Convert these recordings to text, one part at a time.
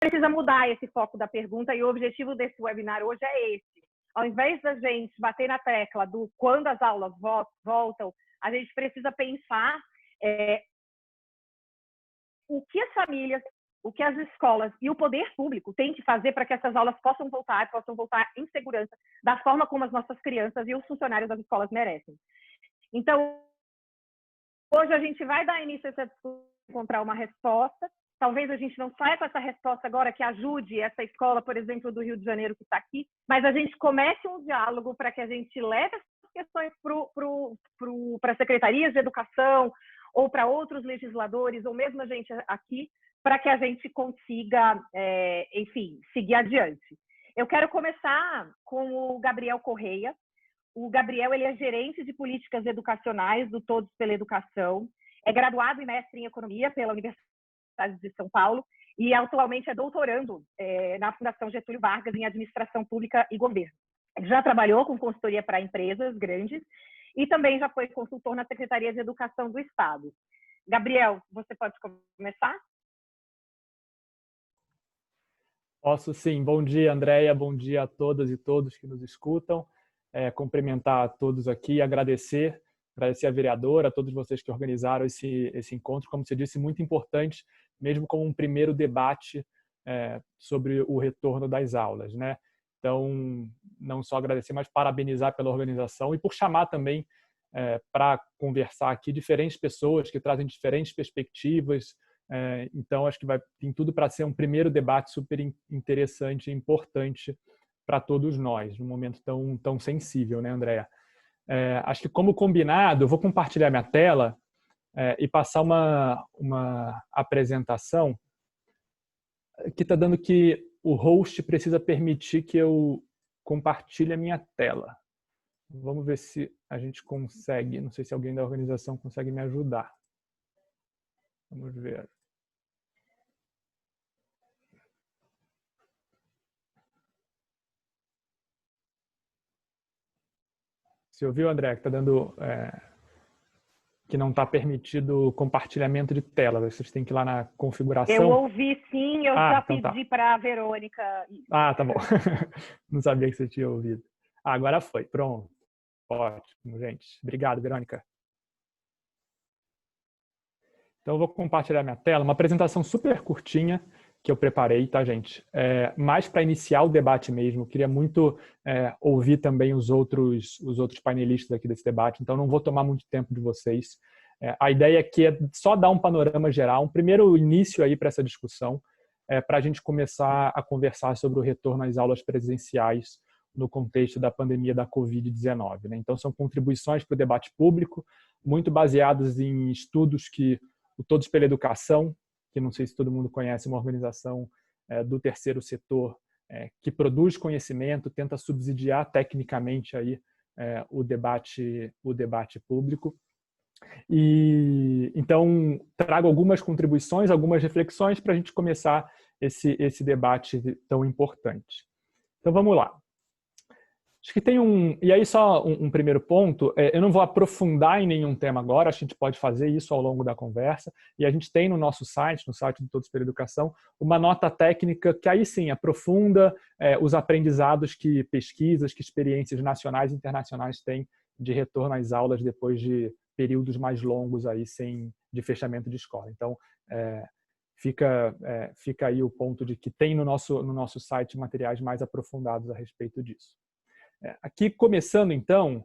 precisa mudar esse foco da pergunta e o objetivo desse webinar hoje é esse. Ao invés da gente bater na tecla do quando as aulas voltam, a gente precisa pensar o que as famílias, o que as escolas e o poder público têm que fazer para que essas aulas possam voltar em segurança, da forma como as nossas crianças e os funcionários das escolas merecem. Então, hoje a gente vai dar início a essa discussão, encontrar uma resposta. Talvez a gente não saia com essa resposta agora que ajude essa escola, por exemplo, do Rio de Janeiro que está aqui, mas a gente comece um diálogo para que a gente leve essas questões para secretarias de educação ou para outros legisladores, ou mesmo a gente aqui, para que a gente consiga, enfim, seguir adiante. Eu quero começar com o Gabriel Correia. O Gabriel, ele é gerente de políticas educacionais do Todos pela Educação, é graduado e mestre em economia pela Universidade de São Paulo e atualmente é doutorando na Fundação Getúlio Vargas em Administração Pública e Governo. Ele já trabalhou com consultoria para empresas grandes e também já foi consultor na Secretaria de Educação do Estado. Gabriel, você pode começar? Posso sim. Bom dia, Andréia. Bom dia a todas e todos que nos escutam. Cumprimentar a todos aqui, agradecer a vereadora, a todos vocês que organizaram esse encontro. Como você disse, muito importante, mesmo como um primeiro debate sobre o retorno das aulas, né? Então, não só agradecer, mas parabenizar pela organização e por chamar também para conversar aqui diferentes pessoas que trazem diferentes perspectivas. Então, acho que tem tudo para ser um primeiro debate super interessante e importante para todos nós, num momento tão sensível, né, Andréia? Acho que, como combinado, eu vou compartilhar minha tela e passar uma apresentação que está dando que o host precisa permitir que eu compartilhe a minha tela. Vamos ver se a gente consegue. Não sei se alguém da organização consegue me ajudar. Vamos ver. Você ouviu, André, que está dando que não está permitido compartilhamento de tela? Vocês têm que ir lá na configuração. Eu ouvi sim, eu já então pedi para a Verônica. Tá bom. Não sabia que você tinha ouvido. Agora foi, pronto. Ótimo, gente. Obrigado, Verônica. Então, eu vou compartilhar minha tela, uma apresentação super curtinha que eu preparei, tá, gente? Mais para iniciar o debate mesmo. Eu queria muito ouvir também os outros painelistas aqui desse debate, então não vou tomar muito tempo de vocês. A ideia aqui é só dar um panorama geral, um primeiro início aí para essa discussão, para a gente começar a conversar sobre o retorno às aulas presenciais no contexto da pandemia da Covid-19, né? Então, são contribuições para o debate público, muito baseadas em estudos que o Todos pela Educação, que não sei se todo mundo conhece, uma organização do terceiro setor que produz conhecimento, tenta subsidiar tecnicamente aí, o debate público. E então trago algumas contribuições, algumas reflexões para a gente começar esse debate tão importante. Então vamos lá. Acho que tem e aí só um primeiro ponto, eu não vou aprofundar em nenhum tema agora, a gente pode fazer isso ao longo da conversa, e a gente tem no nosso site, no site do Todos pela Educação, uma nota técnica que aí sim aprofunda os aprendizados que pesquisas, que experiências nacionais e internacionais têm de retorno às aulas depois de períodos mais longos aí de fechamento de escola. Então, fica aí o ponto de que tem no nosso site materiais mais aprofundados a respeito disso. Aqui, começando, então,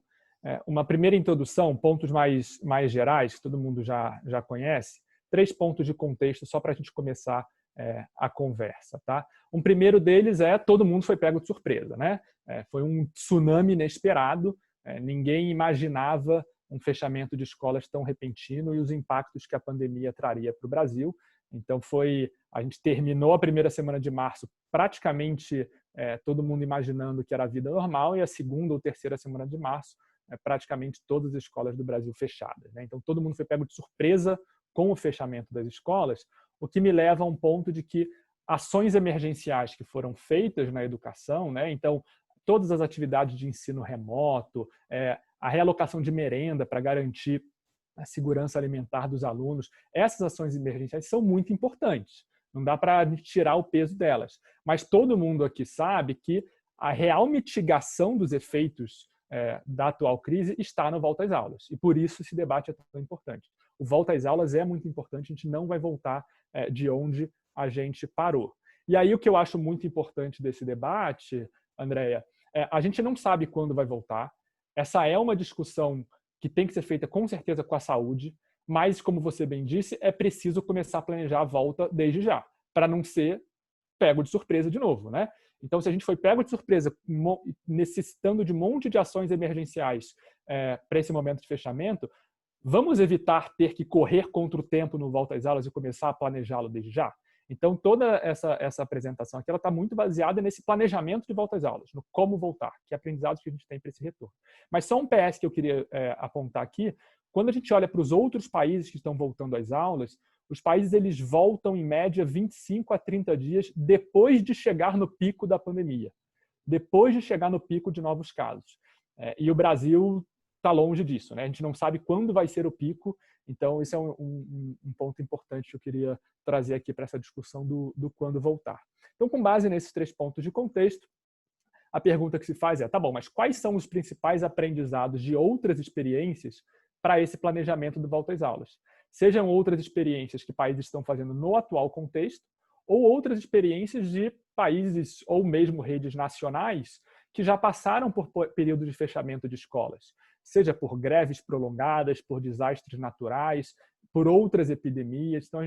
uma primeira introdução, pontos mais gerais, que todo mundo já conhece, 3 pontos de contexto só para a gente começar a conversa. Tá? Um primeiro deles todo mundo foi pego de surpresa, né? Foi um tsunami inesperado, ninguém imaginava um fechamento de escolas tão repentino e os impactos que a pandemia traria para o Brasil. Então, a gente terminou a primeira semana de março praticamente todo mundo imaginando que era a vida normal, e a segunda ou terceira semana de março, praticamente todas as escolas do Brasil fechadas, né? Então, todo mundo foi pego de surpresa com o fechamento das escolas, o que me leva a um ponto de que ações emergenciais que foram feitas na educação, né? Então, todas as atividades de ensino remoto, a realocação de merenda para garantir a segurança alimentar dos alunos, essas ações emergenciais são muito importantes. Não dá para a gente tirar o peso delas. Mas todo mundo aqui sabe que a real mitigação dos efeitos da atual crise está no volta às aulas. E por isso esse debate é tão importante. O volta às aulas é muito importante, a gente não vai voltar de onde a gente parou. E aí o que eu acho muito importante desse debate, Andréia, a gente não sabe quando vai voltar. Essa é uma discussão que tem que ser feita com certeza com a saúde, mas, como você bem disse, é preciso começar a planejar a volta desde já, para não ser pego de surpresa de novo, né? Então, se a gente foi pego de surpresa necessitando de um monte de ações emergenciais para esse momento de fechamento, vamos evitar ter que correr contra o tempo no volta às aulas e começar a planejá-lo desde já? Então, toda essa apresentação aqui está muito baseada nesse planejamento de volta às aulas, no como voltar, que aprendizados que a gente tem para esse retorno. Mas só um PS que eu queria apontar aqui, quando a gente olha para os outros países que estão voltando às aulas, os países eles voltam em média 25 a 30 dias depois de chegar no pico da pandemia, depois de chegar no pico de novos casos. E o Brasil está longe disso, né? A gente não sabe quando vai ser o pico, então esse é um ponto importante que eu queria trazer aqui para essa discussão do quando voltar. Então, com base nesses 3 pontos de contexto, a pergunta que se faz tá bom, mas quais são os principais aprendizados de outras experiências para esse planejamento do volta às aulas? Sejam outras experiências que países estão fazendo no atual contexto, ou outras experiências de países ou mesmo redes nacionais que já passaram por períodos de fechamento de escolas, seja por greves prolongadas, por desastres naturais, por outras epidemias. Então,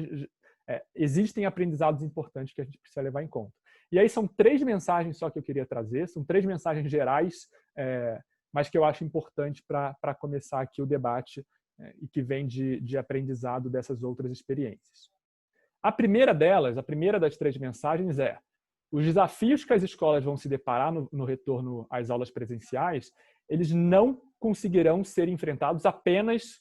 existem aprendizados importantes que a gente precisa levar em conta. E aí são 3 mensagens só que eu queria trazer, são 3 mensagens gerais, mas que eu acho importante para começar aqui o debate e que vem de aprendizado dessas outras experiências. A primeira delas, a primeira das 3 mensagens os desafios que as escolas vão se deparar no retorno às aulas presenciais, eles não conseguirão ser enfrentados apenas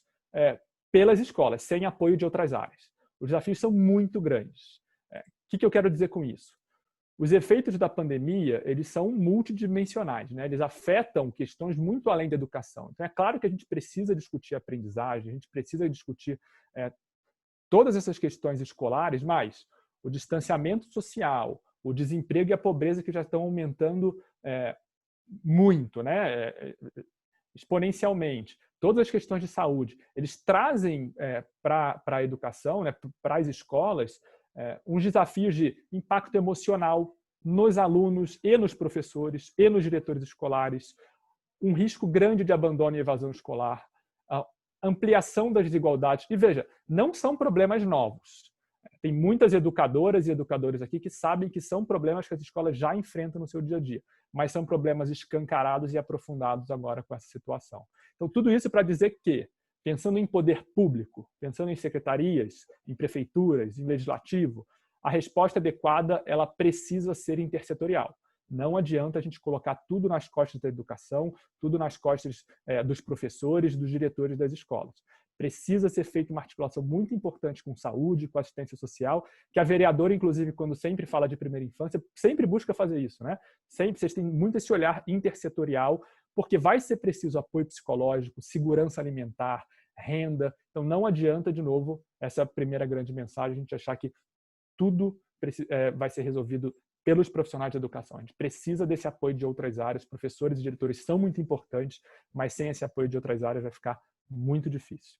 pelas escolas, sem apoio de outras áreas. Os desafios são muito grandes. O que eu quero dizer com isso? Os efeitos da pandemia, eles são multidimensionais, né? Eles afetam questões muito além da educação. Então, é claro que a gente precisa discutir aprendizagem, a gente precisa discutir todas essas questões escolares, mas o distanciamento social, o desemprego e a pobreza que já estão aumentando muito, né? Exponencialmente. Todas as questões de saúde, eles trazem para a educação, né, para as escolas, uns desafios de impacto emocional nos alunos e nos professores e nos diretores escolares, um risco grande de abandono e evasão escolar, a ampliação das desigualdades. E veja, não são problemas novos. Tem muitas educadoras e educadores aqui que sabem que são problemas que as escolas já enfrentam no seu dia a dia, mas são problemas escancarados e aprofundados agora com essa situação. Então, tudo isso para dizer que, pensando em poder público, pensando em secretarias, em prefeituras, em legislativo, a resposta adequada ela precisa ser intersetorial. Não adianta a gente colocar tudo nas costas da educação, tudo nas costas dos professores, dos diretores das escolas. Precisa ser feita uma articulação muito importante com saúde, com assistência social, que a vereadora, inclusive, quando sempre fala de primeira infância, sempre busca fazer isso, né? Sempre, vocês têm muito esse olhar intersetorial, porque vai ser preciso apoio psicológico, segurança alimentar, renda. Então, não adianta, de novo, essa é a primeira grande mensagem, a gente achar que tudo vai ser resolvido pelos profissionais de educação. A gente precisa desse apoio de outras áreas, professores e diretores são muito importantes, mas sem esse apoio de outras áreas vai ficar muito difícil.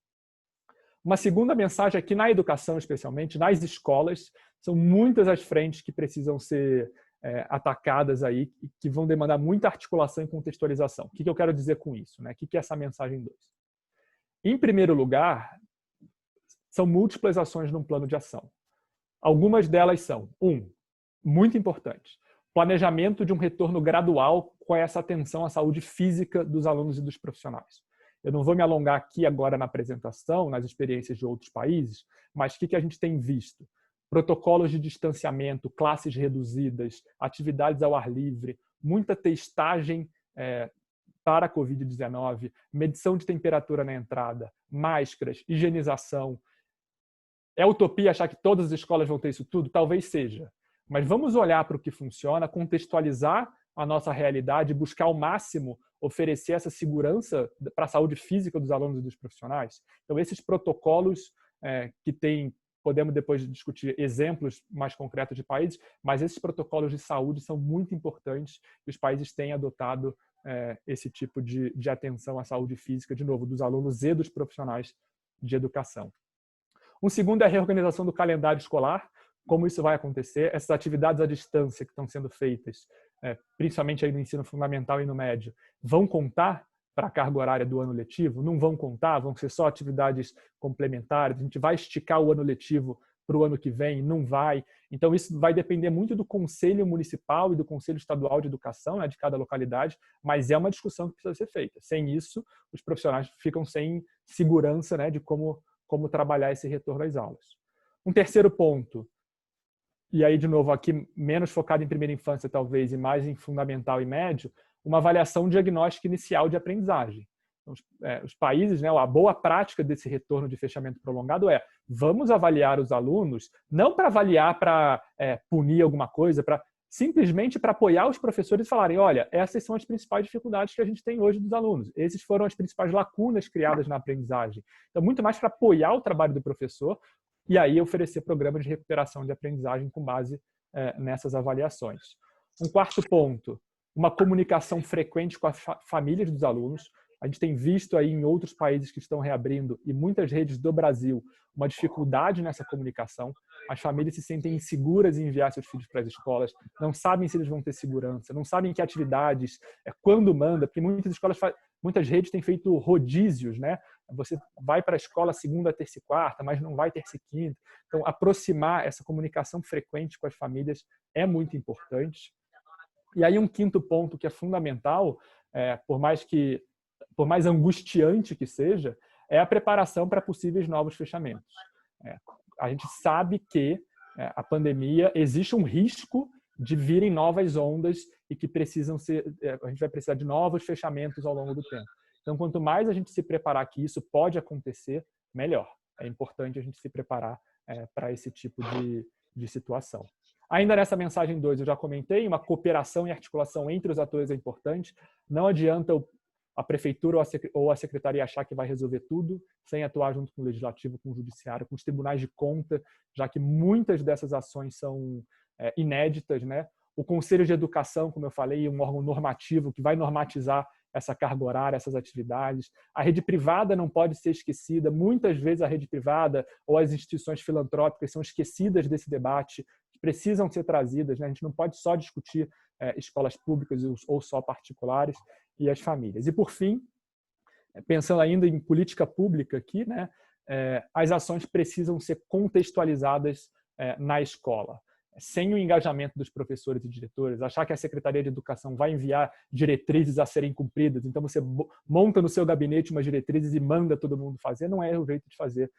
Uma segunda mensagem aqui na educação, especialmente, nas escolas, são muitas as frentes que precisam ser atacadas aí e que vão demandar muita articulação e contextualização. O que eu quero dizer com isso? Né? O que é essa mensagem 2? Em primeiro lugar, são múltiplas ações num plano de ação. Algumas delas são, muito importante, planejamento de um retorno gradual com essa atenção à saúde física dos alunos e dos profissionais. Eu não vou me alongar aqui agora na apresentação, nas experiências de outros países, mas o que a gente tem visto? Protocolos de distanciamento, classes reduzidas, atividades ao ar livre, muita testagem para a Covid-19, medição de temperatura na entrada, máscaras, higienização. É utopia achar que todas as escolas vão ter isso tudo? Talvez seja. Mas vamos olhar para o que funciona, contextualizar a nossa realidade, buscar ao máximo oferecer essa segurança para a saúde física dos alunos e dos profissionais. Então, esses protocolos que têm podemos depois discutir exemplos mais concretos de países, mas esses protocolos de saúde são muito importantes e os países têm adotado esse tipo de atenção à saúde física, de novo, dos alunos e dos profissionais de educação. Um segundo é a reorganização do calendário escolar. Como isso vai acontecer? Essas atividades à distância que estão sendo feitas, principalmente aí no ensino fundamental e no médio, vão contar para a carga horária do ano letivo? Não vão contar? Vão ser só atividades complementares? A gente vai esticar o ano letivo para o ano que vem? Não vai. Então, isso vai depender muito do Conselho Municipal e do Conselho Estadual de Educação, de cada localidade, mas é uma discussão que precisa ser feita. Sem isso, os profissionais ficam sem segurança, de como trabalhar esse retorno às aulas. Um terceiro ponto, e aí, de novo, aqui menos focado em primeira infância, talvez, e mais em fundamental e médio, uma avaliação diagnóstica inicial de aprendizagem. Então, os países, a boa prática desse retorno de fechamento prolongado vamos avaliar os alunos, não para avaliar para punir alguma coisa, simplesmente para apoiar os professores e falarem, olha, essas são as principais dificuldades que a gente tem hoje dos alunos. Essas foram as principais lacunas criadas na aprendizagem. Então, muito mais para apoiar o trabalho do professor e aí oferecer programas de recuperação de aprendizagem com base nessas avaliações. Um quarto ponto, uma comunicação frequente com as famílias dos alunos. A gente tem visto aí em outros países que estão reabrindo e muitas redes do Brasil uma dificuldade nessa comunicação. As famílias se sentem inseguras em enviar seus filhos para as escolas, não sabem se eles vão ter segurança, não sabem que atividades, quando manda, porque muitas redes têm feito rodízios, Você vai para a escola segunda, terça e quarta, mas não vai terça e quinta. Então, aproximar essa comunicação frequente com as famílias é muito importante. E aí um quinto ponto que é fundamental, por mais angustiante que seja, é a preparação para possíveis novos fechamentos. A gente sabe que a pandemia existe um risco de virem novas ondas e que a gente vai precisar de novos fechamentos ao longo do tempo. Então, quanto mais a gente se preparar que isso pode acontecer, melhor. É importante a gente se preparar para esse tipo de situação. Ainda nessa mensagem 2, eu já comentei, uma cooperação e articulação entre os atores é importante. Não adianta a prefeitura ou a secretaria achar que vai resolver tudo sem atuar junto com o legislativo, com o judiciário, com os tribunais de conta, já que muitas dessas ações são inéditas, O Conselho de Educação, como eu falei, é um órgão normativo que vai normatizar essa carga horária, essas atividades. A rede privada não pode ser esquecida. Muitas vezes a rede privada ou as instituições filantrópicas são esquecidas desse debate, que precisam ser trazidas. A gente não pode só discutir escolas públicas ou só particulares e as famílias. E, por fim, pensando ainda em política pública aqui, as ações precisam ser contextualizadas na escola. Sem o engajamento dos professores e diretores, achar que a Secretaria de Educação vai enviar diretrizes a serem cumpridas, então você monta no seu gabinete umas diretrizes e manda todo mundo fazer, não é o jeito de fazer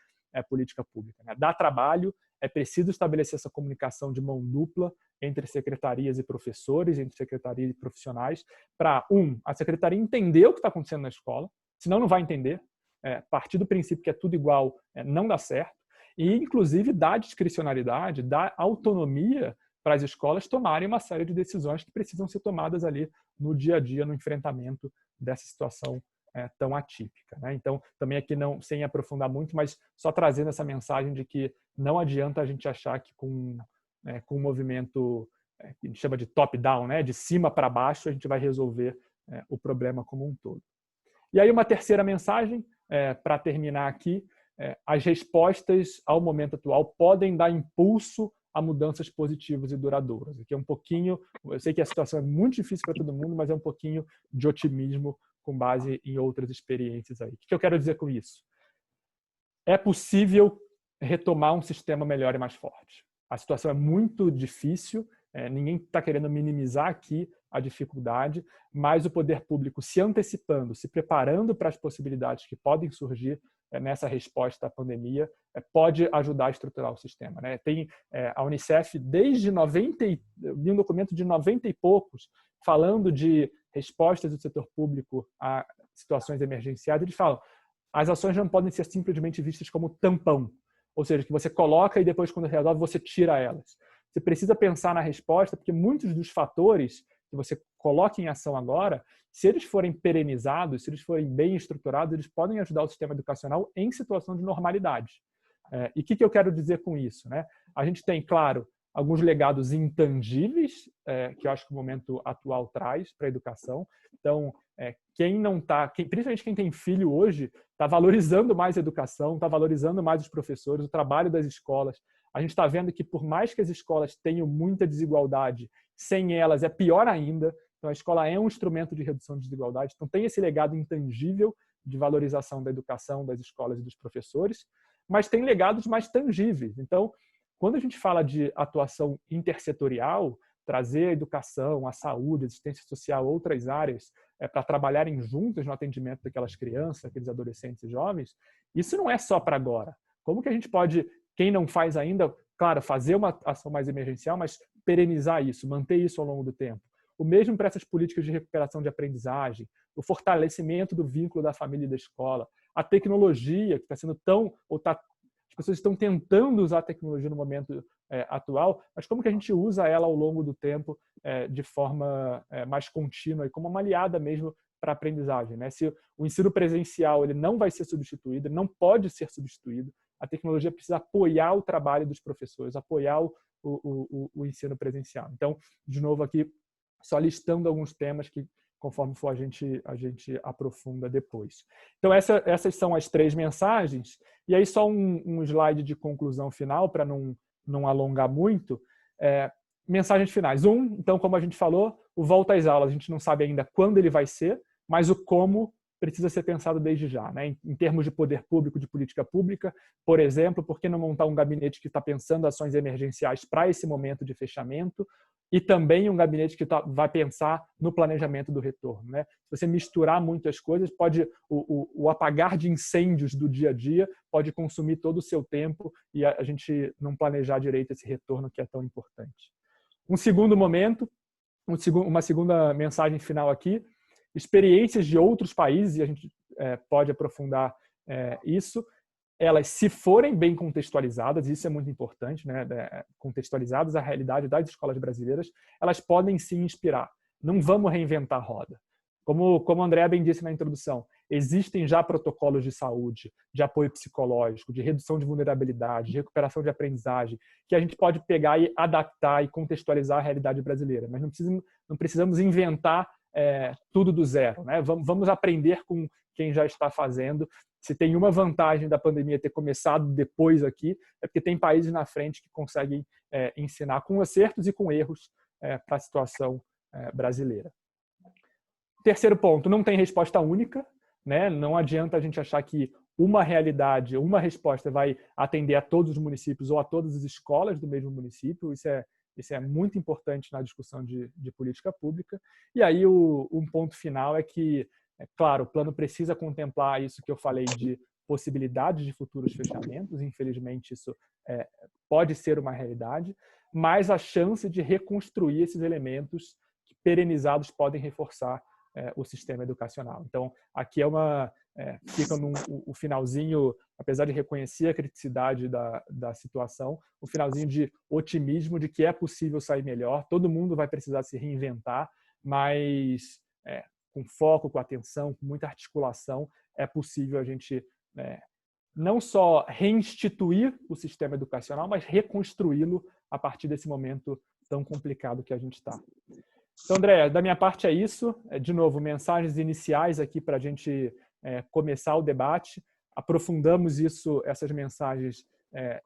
política pública. Dá trabalho, é preciso estabelecer essa comunicação de mão dupla entre secretarias e professores, entre secretarias e profissionais, para, a secretaria entender o que está acontecendo na escola, senão não vai entender, partir do princípio que é tudo igual, não dá certo, e, inclusive, dar discricionalidade, dar autonomia para as escolas tomarem uma série de decisões que precisam ser tomadas ali no dia a dia, no enfrentamento dessa situação tão atípica. Então, também aqui, não, sem aprofundar muito, mas só trazendo essa mensagem de que não adianta a gente achar que com um movimento que a gente chama de top-down, de cima para baixo, a gente vai resolver o problema como um todo. E aí uma terceira mensagem, para terminar aqui, as respostas ao momento atual podem dar impulso a mudanças positivas e duradouras. Aqui é um pouquinho, eu sei que a situação é muito difícil para todo mundo, mas é um pouquinho de otimismo com base em outras experiências aí. O que eu quero dizer com isso? É possível retomar um sistema melhor e mais forte. A situação é muito difícil, ninguém está querendo minimizar aqui a dificuldade, mas o poder público se antecipando, se preparando para as possibilidades que podem surgir nessa resposta à pandemia, pode ajudar a estruturar o sistema. Tem a Unicef, desde um documento de 90 e poucos, falando de respostas do setor público a situações emergenciais, eles falam, as ações não podem ser simplesmente vistas como tampão, ou seja, que você coloca e depois, quando resolve, você tira elas. Você precisa pensar na resposta, porque muitos dos fatores que você coloca em ação agora, se eles forem perenizados, se eles forem bem estruturados, eles podem ajudar o sistema educacional em situação de normalidade. E o que eu quero dizer com isso, né? A gente tem, claro, alguns legados intangíveis que eu acho que o momento atual traz para a educação. Então, quem não está, principalmente quem tem filho hoje, está valorizando mais a educação, está valorizando mais os professores, o trabalho das escolas. A gente está vendo que, por mais que as escolas tenham muita desigualdade, sem elas é pior ainda. Então, a escola é um instrumento de redução de desigualdade. Então, tem esse legado intangível de valorização da educação, das escolas e dos professores, mas tem legados mais tangíveis. Então, quando a gente fala de atuação intersetorial, trazer a educação, a saúde, a assistência social, outras áreas para trabalharem juntas no atendimento daquelas crianças, aqueles adolescentes e jovens, isso não é só para agora. Como que a gente pode, quem não faz ainda, claro, fazer uma ação mais emergencial, mas perenizar isso, manter isso ao longo do tempo? O mesmo para essas políticas de recuperação de aprendizagem, o fortalecimento do vínculo da família e da escola, a tecnologia que está sendo tão, as pessoas estão tentando usar a tecnologia no momento atual, mas como que a gente usa ela ao longo do tempo de forma mais contínua e como uma aliada mesmo para a aprendizagem, né? Se o ensino presencial ele não vai ser substituído, ele não pode ser substituído, a tecnologia precisa apoiar o trabalho dos professores, apoiar o ensino presencial. Então, de novo aqui, só listando alguns temas que, conforme for, a gente aprofunda depois. Então, essas são as 3 mensagens. E aí, só um slide de conclusão final, para não alongar muito. Mensagens finais. Então, como a gente falou, o volta às aulas, a gente não sabe ainda quando ele vai ser, mas o como precisa ser pensado desde já, né? Em termos de poder público, de política pública, por exemplo, por que não montar um gabinete que está pensando ações emergenciais para esse momento de fechamento e também um gabinete que vai pensar no planejamento do retorno, né? Se você misturar muitas coisas, o apagar de incêndios do dia a dia pode consumir todo o seu tempo e a gente não planejar direito esse retorno que é tão importante. Um segundo momento, uma segunda mensagem final aqui, experiências de outros países, e a gente pode aprofundar isso, elas, se forem bem contextualizadas, isso é muito importante, né? Contextualizadas à realidade das escolas brasileiras, elas podem se inspirar. Não vamos reinventar a roda. Como a Andréa bem disse na introdução, existem já protocolos de saúde, de apoio psicológico, de redução de vulnerabilidade, de recuperação de aprendizagem, que a gente pode pegar e adaptar e contextualizar a realidade brasileira. Mas não precisamos inventar tudo do zero, né? Vamos aprender com quem já está fazendo. Se tem uma vantagem da pandemia ter começado depois aqui, é porque tem países na frente que conseguem ensinar com acertos e com erros para a situação brasileira. Terceiro ponto, não tem resposta única, né? Não adianta a gente achar que uma realidade, uma resposta vai atender a todos os municípios ou a todas as escolas do mesmo município. Isso é muito importante na discussão de política pública. E aí um ponto final é que, claro, o plano precisa contemplar isso que eu falei de possibilidades de futuros fechamentos. Infelizmente, isso pode ser uma realidade, mas a chance de reconstruir esses elementos que, perenizados, podem reforçar o sistema educacional. Então, aqui fica o finalzinho, apesar de reconhecer a criticidade da situação, o finalzinho de otimismo de que é possível sair melhor. Todo mundo vai precisar se reinventar, mas com foco, com atenção, com muita articulação, é possível a gente não só reinstituir o sistema educacional, mas reconstruí-lo a partir desse momento tão complicado que a gente está. Então, André, da minha parte é isso. De novo, mensagens iniciais aqui para a gente começar o debate. Aprofundamos essas mensagens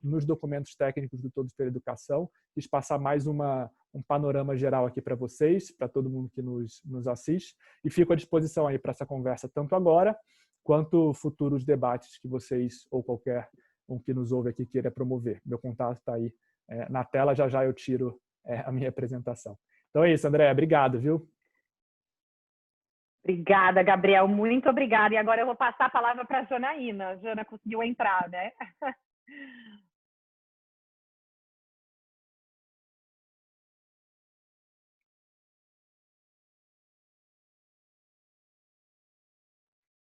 nos documentos técnicos do Todos pela Educação. Quis passar mais um panorama geral aqui para vocês, para todo mundo que nos assiste. E fico à disposição aí para essa conversa, tanto agora, quanto futuros debates que vocês ou qualquer um que nos ouve aqui queira promover. Meu contato está aí na tela, já eu tiro a minha apresentação. Então é isso, André. Obrigado, viu? Obrigada, Gabriel. Muito obrigada. E agora eu vou passar a palavra para a Janaína. A Jana conseguiu entrar, né?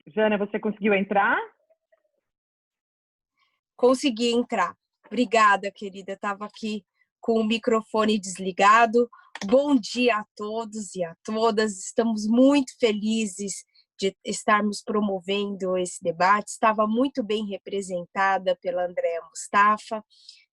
Jana, você conseguiu entrar? Consegui entrar. Obrigada, querida. Estava aqui com o microfone desligado. Bom dia a todos e a todas. Estamos muito felizes de estarmos promovendo esse debate. Estava muito bem representada pela Andréa Mustafa,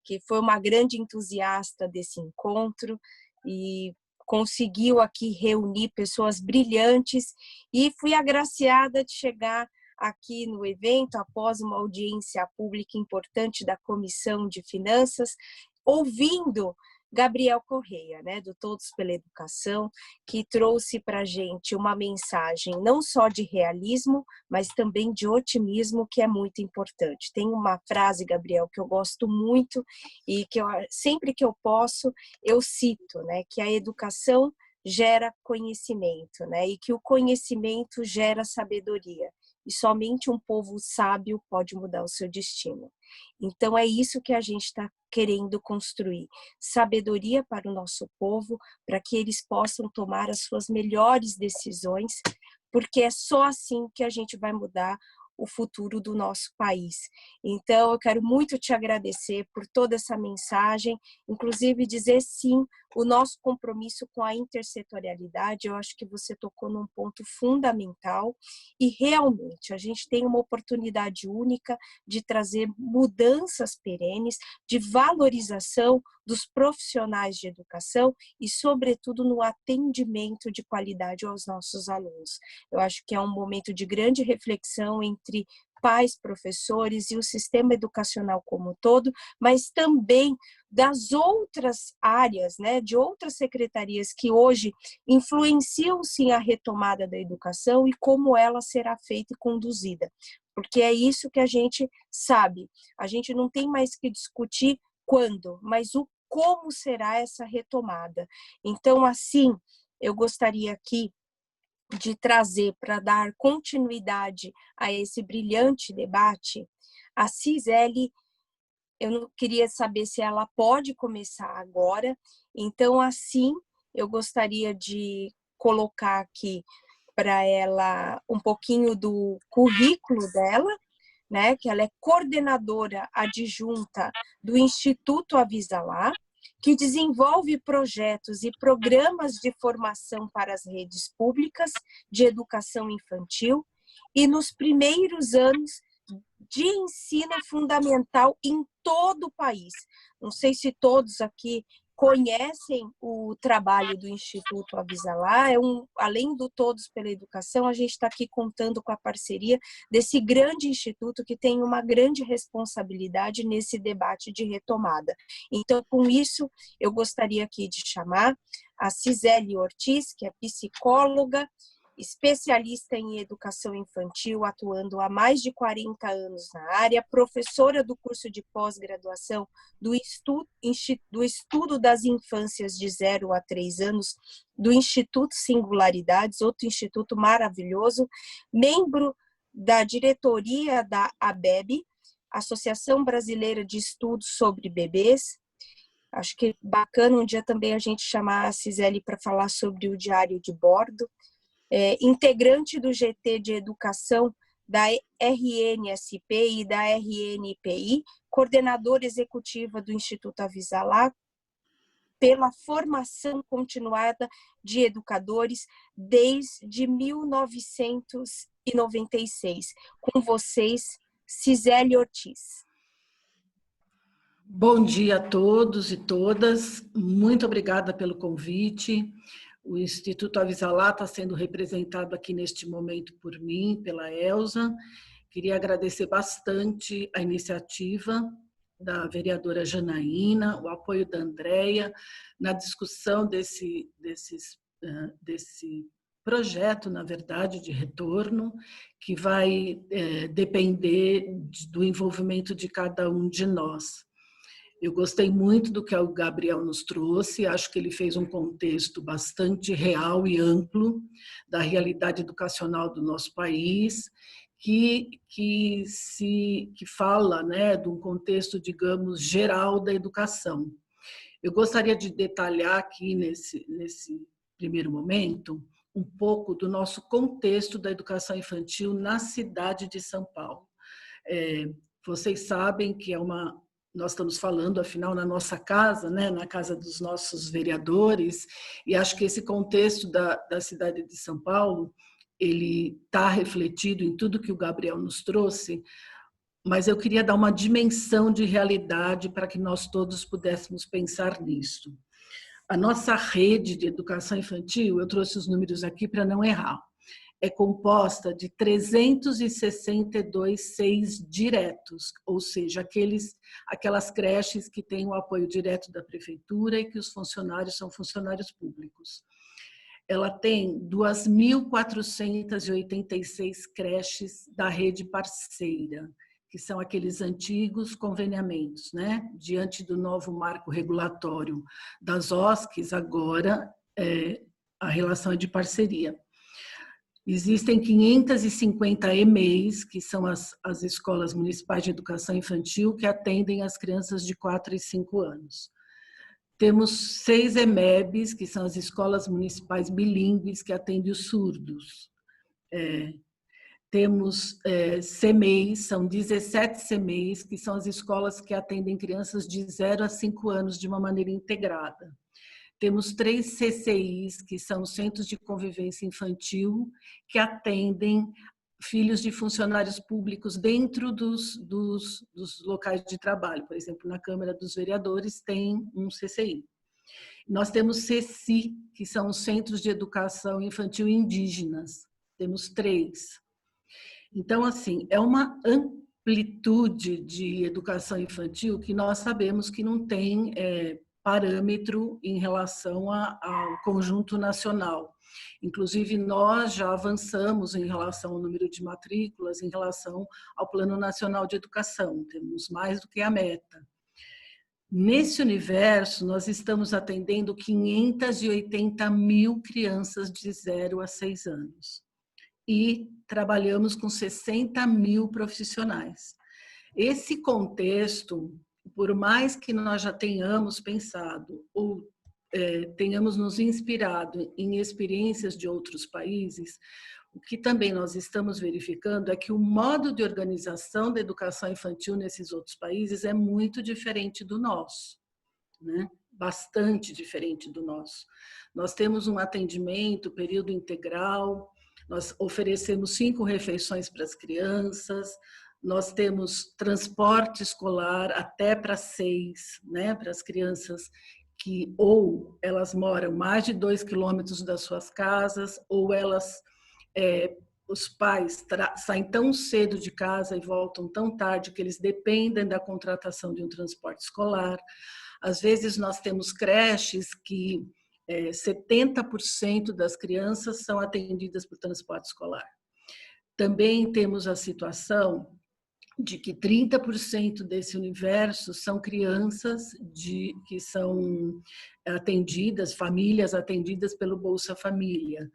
que foi uma grande entusiasta desse encontro e conseguiu aqui reunir pessoas brilhantes, e fui agraciada de chegar aqui no evento após uma audiência pública importante da Comissão de Finanças, ouvindo Gabriel Correia, né, do Todos pela Educação, que trouxe para a gente uma mensagem não só de realismo, mas também de otimismo, que é muito importante. Tem uma frase, Gabriel, que eu gosto muito e que sempre que eu posso, eu cito, né, que a educação gera conhecimento, né, e que o conhecimento gera sabedoria. E somente um povo sábio pode mudar o seu destino. Então, é isso que a gente está querendo construir. Sabedoria para o nosso povo, para que eles possam tomar as suas melhores decisões, porque é só assim que a gente vai mudar o futuro do nosso país. Então, eu quero muito te agradecer por toda essa mensagem, inclusive dizer sim, o nosso compromisso com a intersetorialidade. Eu acho que você tocou num ponto fundamental e realmente a gente tem uma oportunidade única de trazer mudanças perenes, de valorização dos profissionais de educação e, sobretudo, no atendimento de qualidade aos nossos alunos. Eu acho que é um momento de grande reflexão entre pais, professores e o sistema educacional como um todo, mas também das outras áreas, né, de outras secretarias que hoje influenciam sim a retomada da educação e como ela será feita e conduzida. Porque é isso que a gente sabe. A gente não tem mais que discutir quando, mas o como será essa retomada. Então, assim, eu gostaria aqui de trazer para dar continuidade a esse brilhante debate, a Cisele. Eu não queria saber se ela pode começar agora, então assim eu gostaria de colocar aqui para ela um pouquinho do currículo dela, né? Que ela é coordenadora adjunta do Instituto Avisalá, que desenvolve projetos e programas de formação para as redes públicas de educação infantil e nos primeiros anos de ensino fundamental em todo o país. Não sei se todos aqui conhecem o trabalho do Instituto Avisalá. Além do Todos pela Educação, a gente está aqui contando com a parceria desse grande instituto que tem uma grande responsabilidade nesse debate de retomada. Então, com isso, eu gostaria aqui de chamar a Cisele Ortiz, que é psicóloga, especialista em educação infantil, atuando há mais de 40 anos na área, professora do curso de pós-graduação do estudo das infâncias de 0 a 3 anos, do Instituto Singularidades, outro instituto maravilhoso, membro da diretoria da ABEB, Associação Brasileira de Estudos sobre Bebês. Acho que é bacana um dia também a gente chamar a Cisele para falar sobre o diário de bordo. Integrante do GT de Educação da RNSP e da RNPI, coordenadora executiva do Instituto Avisalá, pela formação continuada de educadores desde 1996. Com vocês, Cisele Ortiz. Bom dia a todos e todas. Muito obrigada pelo convite. O Instituto Avisalá está sendo representado aqui neste momento por mim, pela Elza. Queria agradecer bastante a iniciativa da vereadora Janaína, o apoio da Andréia na discussão desse projeto, na verdade, de retorno, que vai depender do envolvimento de cada um de nós. Eu gostei muito do que o Gabriel nos trouxe, acho que ele fez um contexto bastante real e amplo da realidade educacional do nosso país, que fala, né, de um contexto, digamos, geral da educação. Eu gostaria de detalhar aqui, nesse primeiro momento, um pouco do nosso contexto da educação infantil na cidade de São Paulo. Vocês sabem que nós estamos falando, afinal, na nossa casa, né, na casa dos nossos vereadores, e acho que esse contexto da cidade de São Paulo ele está refletido em tudo que o Gabriel nos trouxe, mas eu queria dar uma dimensão de realidade para que nós todos pudéssemos pensar nisso. A nossa rede de educação infantil, eu trouxe os números aqui para não errar, é composta de 362 SEIs diretos, ou seja, aquelas creches que têm o apoio direto da prefeitura e que os funcionários são funcionários públicos. Ela tem 2.486 creches da rede parceira, que são aqueles antigos conveniamentos, né? Diante do novo marco regulatório das OSCs, agora a relação é de parceria. Existem 550 EMEIs, que são as escolas municipais de educação infantil, que atendem as crianças de 4 e 5 anos. Temos 6 EMEBs, que são as escolas municipais bilíngues, que atendem os surdos. Temos CEMEIs, são 17 CEMEIs, que são as escolas que atendem crianças de 0 a 5 anos de uma maneira integrada. Temos 3 CCIs, que são Centros de Convivência Infantil, que atendem filhos de funcionários públicos dentro dos locais de trabalho. Por exemplo, na Câmara dos Vereadores tem um CCI. Nós temos CECI, que são os Centros de Educação Infantil Indígenas. Temos 3. Então, assim, é uma amplitude de educação infantil que nós sabemos que não tem parâmetro em relação ao conjunto nacional. Inclusive, nós já avançamos em relação ao número de matrículas, em relação ao Plano Nacional de Educação. Temos mais do que a meta. Nesse universo, nós estamos atendendo 580 mil crianças de 0 a 6 anos. E trabalhamos com 60 mil profissionais. Esse contexto, por mais que nós já tenhamos pensado ou tenhamos nos inspirado em experiências de outros países, o que também nós estamos verificando é que o modo de organização da educação infantil nesses outros países é muito diferente do nosso, né? Bastante diferente do nosso. Nós temos um atendimento, período integral, nós oferecemos 5 refeições para as crianças, nós temos transporte escolar até para 6, né, para as crianças que ou elas moram mais de 2 quilômetros das suas casas, ou os pais saem tão cedo de casa e voltam tão tarde que eles dependem da contratação de um transporte escolar. Às vezes nós temos creches que 70% das crianças são atendidas por transporte escolar. Também temos a situação de que 30% desse universo são crianças que são atendidas, famílias atendidas pelo Bolsa Família.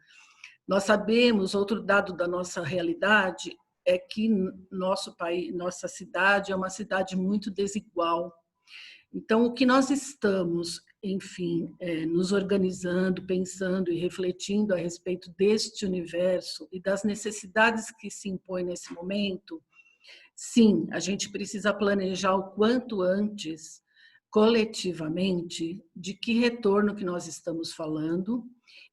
Nós sabemos, outro dado da nossa realidade é que nosso país, nossa cidade é uma cidade muito desigual. Então, o que nós estamos, enfim, nos organizando, pensando e refletindo a respeito deste universo e das necessidades que se impõem nesse momento, sim, a gente precisa planejar o quanto antes, coletivamente, de que retorno que nós estamos falando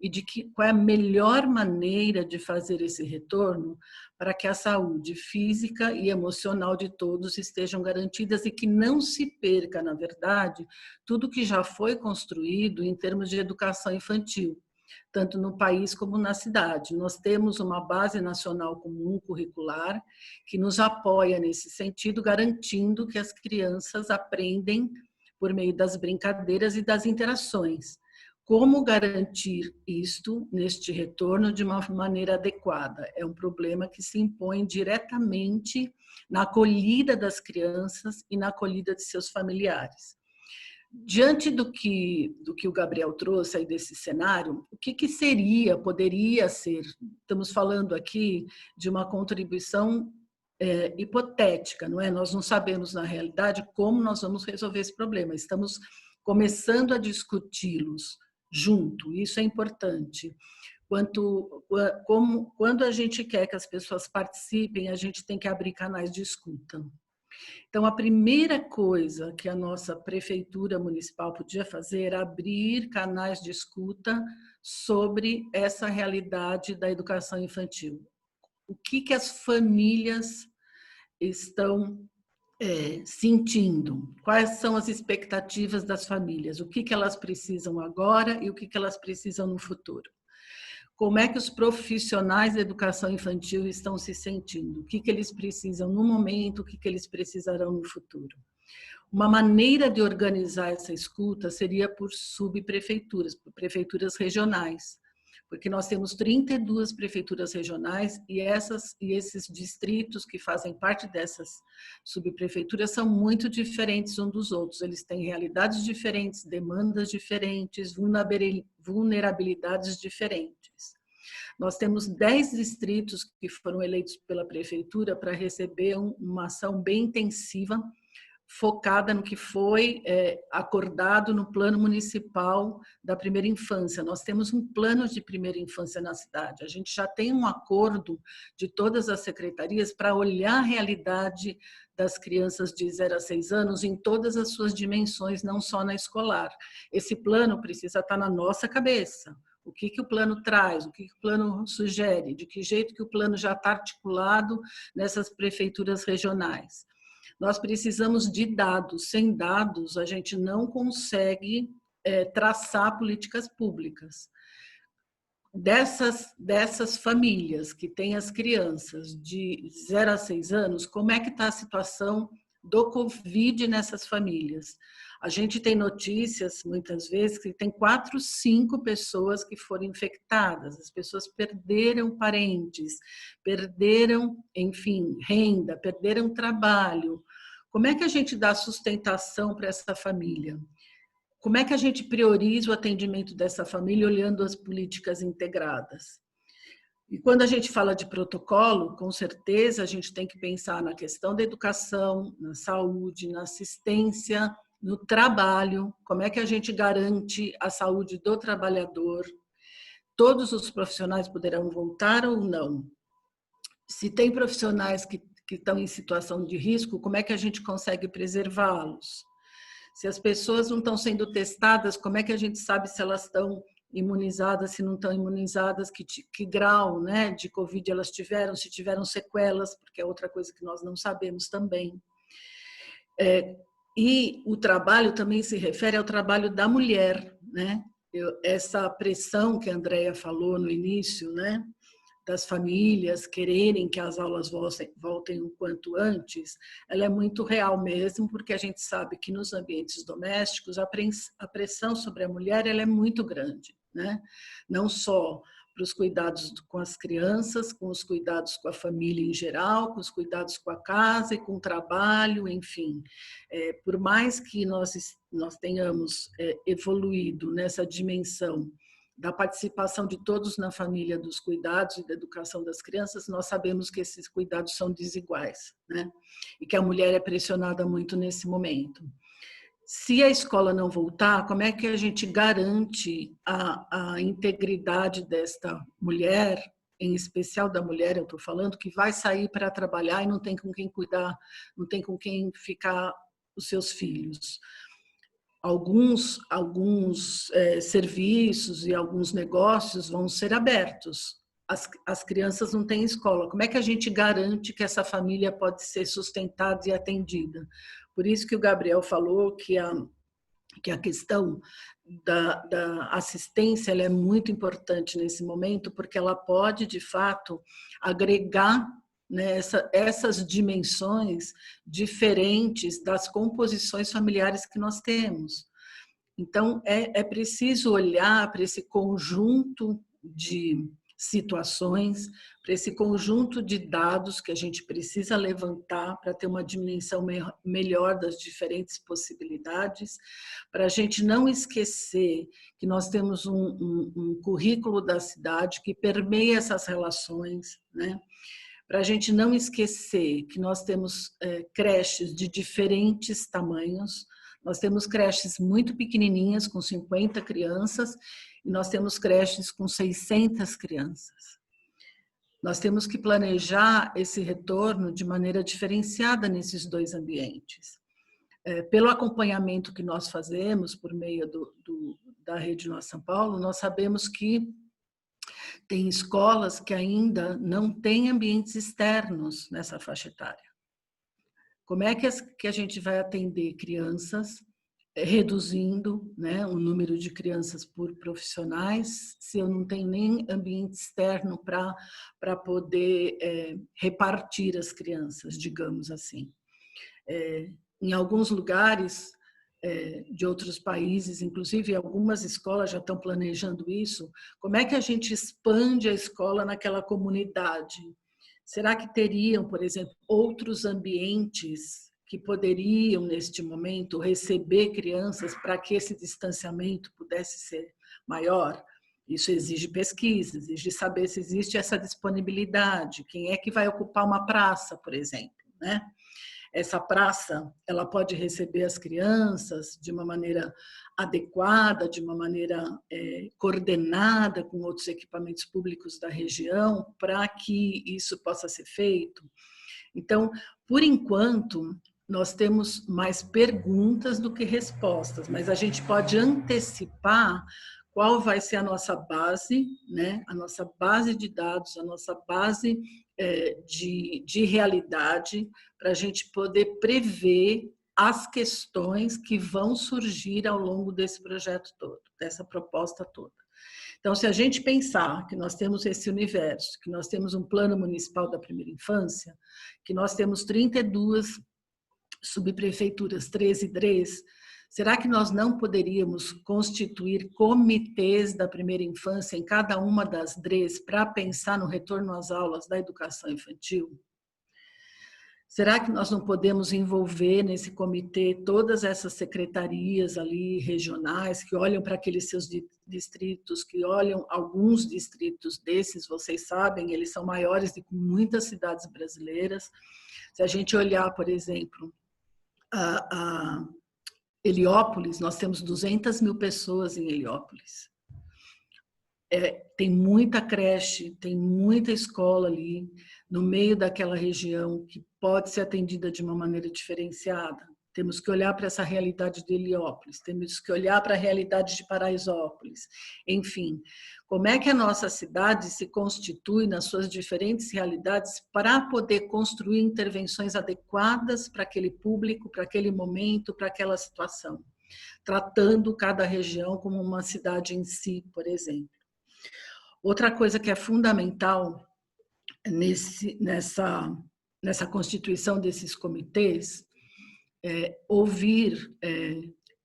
e qual é a melhor maneira de fazer esse retorno para que a saúde física e emocional de todos estejam garantidas e que não se perca, na verdade, tudo que já foi construído em termos de educação infantil, tanto no país como na cidade. Nós temos uma base nacional comum curricular que nos apoia nesse sentido, garantindo que as crianças aprendem por meio das brincadeiras e das interações. Como garantir isto neste retorno de uma maneira adequada? É um problema que se impõe diretamente na acolhida das crianças e na acolhida de seus familiares. Diante do que o Gabriel trouxe aí desse cenário, o que poderia ser, estamos falando aqui de uma contribuição hipotética, não é? Nós não sabemos na realidade como nós vamos resolver esse problema, estamos começando a discuti-los junto, isso é importante. Quando a gente quer que as pessoas participem, a gente tem que abrir canais de escuta. Então, a primeira coisa que a nossa prefeitura municipal podia fazer era abrir canais de escuta sobre essa realidade da educação infantil. O que as famílias estão sentindo? Quais são as expectativas das famílias? O que elas precisam agora e o que elas precisam no futuro? Como é que os profissionais da educação infantil estão se sentindo? O que eles precisam no momento, o que eles precisarão no futuro? Uma maneira de organizar essa escuta seria por subprefeituras, por prefeituras regionais, porque nós temos 32 prefeituras regionais e esses distritos que fazem parte dessas subprefeituras são muito diferentes uns dos outros. Eles têm realidades diferentes, demandas diferentes, vulnerabilidades diferentes. Nós temos 10 distritos que foram eleitos pela prefeitura para receber uma ação bem intensiva, focada no que foi acordado no plano municipal da primeira infância. Nós temos um plano de primeira infância na cidade. A gente já tem um acordo de todas as secretarias para olhar a realidade das crianças de 0 a 6 anos em todas as suas dimensões, não só na escolar. Esse plano precisa estar na nossa cabeça. O que o plano traz, o que o plano sugere, de que jeito que o plano já está articulado nessas prefeituras regionais. Nós precisamos de dados. Sem dados, a gente não consegue traçar políticas públicas. Dessas famílias que têm as crianças de 0 a 6 anos, como é que está a situação do Covid nessas famílias? A gente tem notícias, muitas vezes, que tem 4, 5 pessoas que foram infectadas. As pessoas perderam parentes, perderam, enfim, renda, perderam trabalho. Como é que a gente dá sustentação para essa família? Como é que a gente prioriza o atendimento dessa família olhando as políticas integradas? E quando a gente fala de protocolo, com certeza a gente tem que pensar na questão da educação, na saúde, na assistência, no trabalho, como é que a gente garante a saúde do trabalhador. Todos os profissionais poderão voltar ou não? Se tem profissionais que estão em situação de risco, como é que a gente consegue preservá-los? Se as pessoas não estão sendo testadas, como é que a gente sabe se elas estão imunizadas, se não estão imunizadas, que grau, né, de Covid elas tiveram, se tiveram sequelas, porque é outra coisa que nós não sabemos também. E o trabalho também se refere ao trabalho da mulher, né? Essa pressão que a Andrea falou no início, né, das famílias quererem que as aulas voltem o quanto antes, ela é muito real mesmo, porque a gente sabe que nos ambientes domésticos a pressão sobre a mulher ela é muito grande, né? Não só para os cuidados com as crianças, com os cuidados com a família em geral, com os cuidados com a casa e com o trabalho, enfim. Por mais que nós tenhamos evoluído nessa dimensão da participação de todos na família dos cuidados e da educação das crianças, nós sabemos que esses cuidados são desiguais, né? E que a mulher é pressionada muito nesse momento. Se a escola não voltar, como é que a gente garante a integridade desta mulher, em especial da mulher, eu estou falando, que vai sair para trabalhar e não tem com quem cuidar, não tem com quem ficar os seus filhos? Alguns serviços e alguns negócios vão ser abertos. As crianças não têm escola. Como é que a gente garante que essa família pode ser sustentada e atendida? Por isso que o Gabriel falou que a questão da assistência ela é muito importante nesse momento, porque ela pode, de fato, agregar, né, essas dimensões diferentes das composições familiares que nós temos. Então, é preciso olhar para esse conjunto de situações, para esse conjunto de dados que a gente precisa levantar para ter uma dimensão melhor das diferentes possibilidades, para a gente não esquecer que nós temos um currículo da cidade que permeia essas relações, né? Para a gente não esquecer que nós temos creches de diferentes tamanhos. Nós temos creches muito pequenininhas, com 50 crianças, e nós temos creches com 600 crianças. nós temos que planejar esse retorno de maneira diferenciada nesses dois ambientes. Pelo acompanhamento que nós fazemos por meio da Rede Nossa São Paulo, nós sabemos que tem escolas que ainda não têm ambientes externos nessa faixa etária. Como é que a gente vai atender crianças, reduzindo, né, o número de crianças por profissionais, se eu não tenho nem ambiente externo para poder repartir as crianças, digamos assim. Em alguns lugares de outros países, inclusive algumas escolas já estão planejando isso, como é que a gente expande a escola naquela comunidade? Será que teriam, por exemplo, outros ambientes que poderiam, neste momento, receber crianças para que esse distanciamento pudesse ser maior? Isso exige pesquisa, exige saber se existe essa disponibilidade, quem é que vai ocupar uma praça, por exemplo, né? Essa praça, ela pode receber as crianças de uma maneira adequada, de uma maneira coordenada com outros equipamentos públicos da região, para que isso possa ser feito. Então, por enquanto, nós temos mais perguntas do que respostas, mas a gente pode antecipar qual vai ser a nossa base, né? A nossa base de dados, a nossa base de realidade, para a gente poder prever as questões que vão surgir ao longo desse projeto todo, dessa proposta toda. Então, se a gente pensar que nós temos esse universo, que nós temos um plano municipal da primeira infância, que nós temos 32 subprefeituras, 13 DREs, será que nós não poderíamos constituir comitês da primeira infância em cada uma das DREs para pensar no retorno às aulas da educação infantil? Será que nós não podemos envolver nesse comitê todas essas secretarias ali regionais que olham para aqueles seus distritos, que olham alguns distritos desses, vocês sabem, eles são maiores do que muitas cidades brasileiras. Se a gente olhar, por exemplo, a Heliópolis, nós temos 200 mil pessoas em Heliópolis. Tem muita creche, tem muita escola ali, no meio daquela região, que pode ser atendida de uma maneira diferenciada. Temos que olhar para essa realidade de Heliópolis, temos que olhar para a realidade de Paraisópolis. Enfim, como é que a nossa cidade se constitui nas suas diferentes realidades para poder construir intervenções adequadas para aquele público, para aquele momento, para aquela situação, tratando cada região como uma cidade em si, por exemplo. Outra coisa que é fundamental nessa constituição desses comitês é ouvir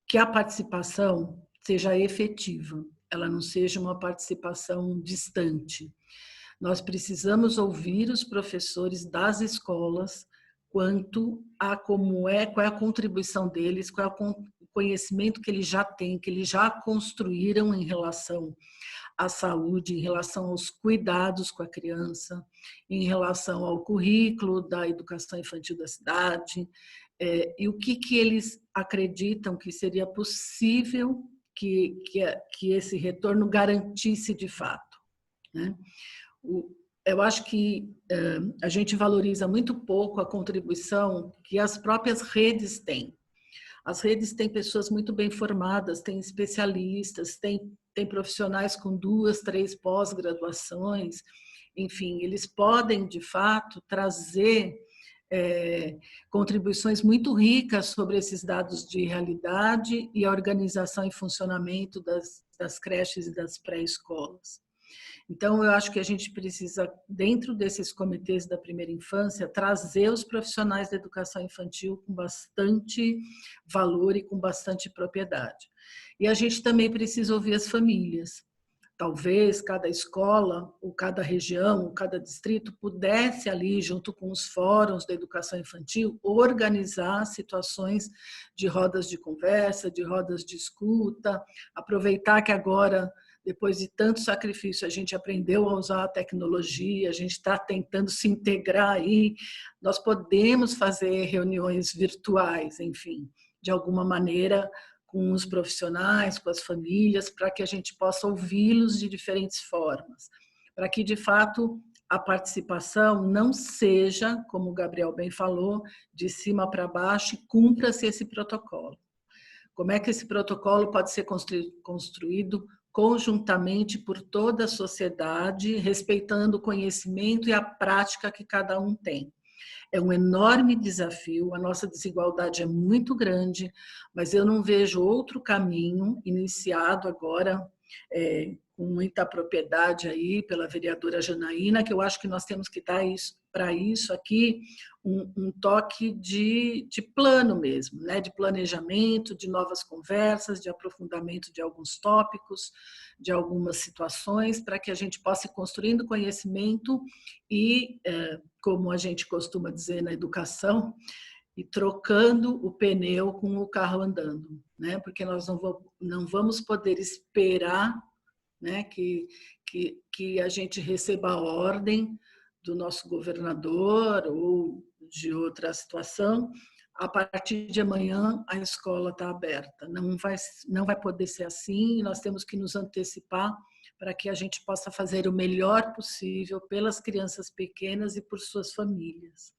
que a participação seja efetiva, ela não seja uma participação distante. Nós precisamos ouvir os professores das escolas quanto a qual é a contribuição deles, qual é o conhecimento que eles já têm, que eles já construíram em relação à saúde, em relação aos cuidados com a criança, em relação ao currículo da educação infantil da cidade, e o que eles acreditam que seria possível que esse retorno garantisse de fato, né? Eu acho que a gente valoriza muito pouco a contribuição que as próprias redes têm. As redes têm pessoas muito bem formadas, têm especialistas, têm profissionais com 2, 3 pós-graduações, enfim, eles podem, de fato, trazer contribuições muito ricas sobre esses dados de realidade e a organização e funcionamento das creches e das pré-escolas. Então, eu acho que a gente precisa, dentro desses comitês da primeira infância, trazer os profissionais da educação infantil com bastante valor e com bastante propriedade. E a gente também precisa ouvir as famílias. Talvez cada escola, ou cada região, ou cada distrito pudesse ali, junto com os fóruns da educação infantil, organizar situações de rodas de conversa, de rodas de escuta, aproveitar que agora, depois de tanto sacrifício, a gente aprendeu a usar a tecnologia, a gente está tentando se integrar aí, nós podemos fazer reuniões virtuais, enfim, de alguma maneira, com os profissionais, com as famílias, para que a gente possa ouvi-los de diferentes formas, para que, de fato, a participação não seja, como o Gabriel bem falou, de cima para baixo e cumpra-se esse protocolo. Como é que esse protocolo pode ser construído conjuntamente por toda a sociedade, respeitando o conhecimento e a prática que cada um tem. É um enorme desafio, a nossa desigualdade é muito grande, mas eu não vejo outro caminho iniciado agora com muita propriedade aí pela vereadora Janaína, que eu acho que nós temos que dar para isso aqui um toque de plano mesmo, né? De planejamento, de novas conversas, de aprofundamento de alguns tópicos, de algumas situações, para que a gente possa ir construindo conhecimento e, como a gente costuma dizer na educação, e trocando o pneu com o carro andando, né? Porque nós não vamos poder esperar, né, que a gente receba a ordem do nosso governador ou de outra situação, a partir de amanhã a escola está aberta. Não vai poder ser assim, nós temos que nos antecipar para que a gente possa fazer o melhor possível pelas crianças pequenas e por suas famílias.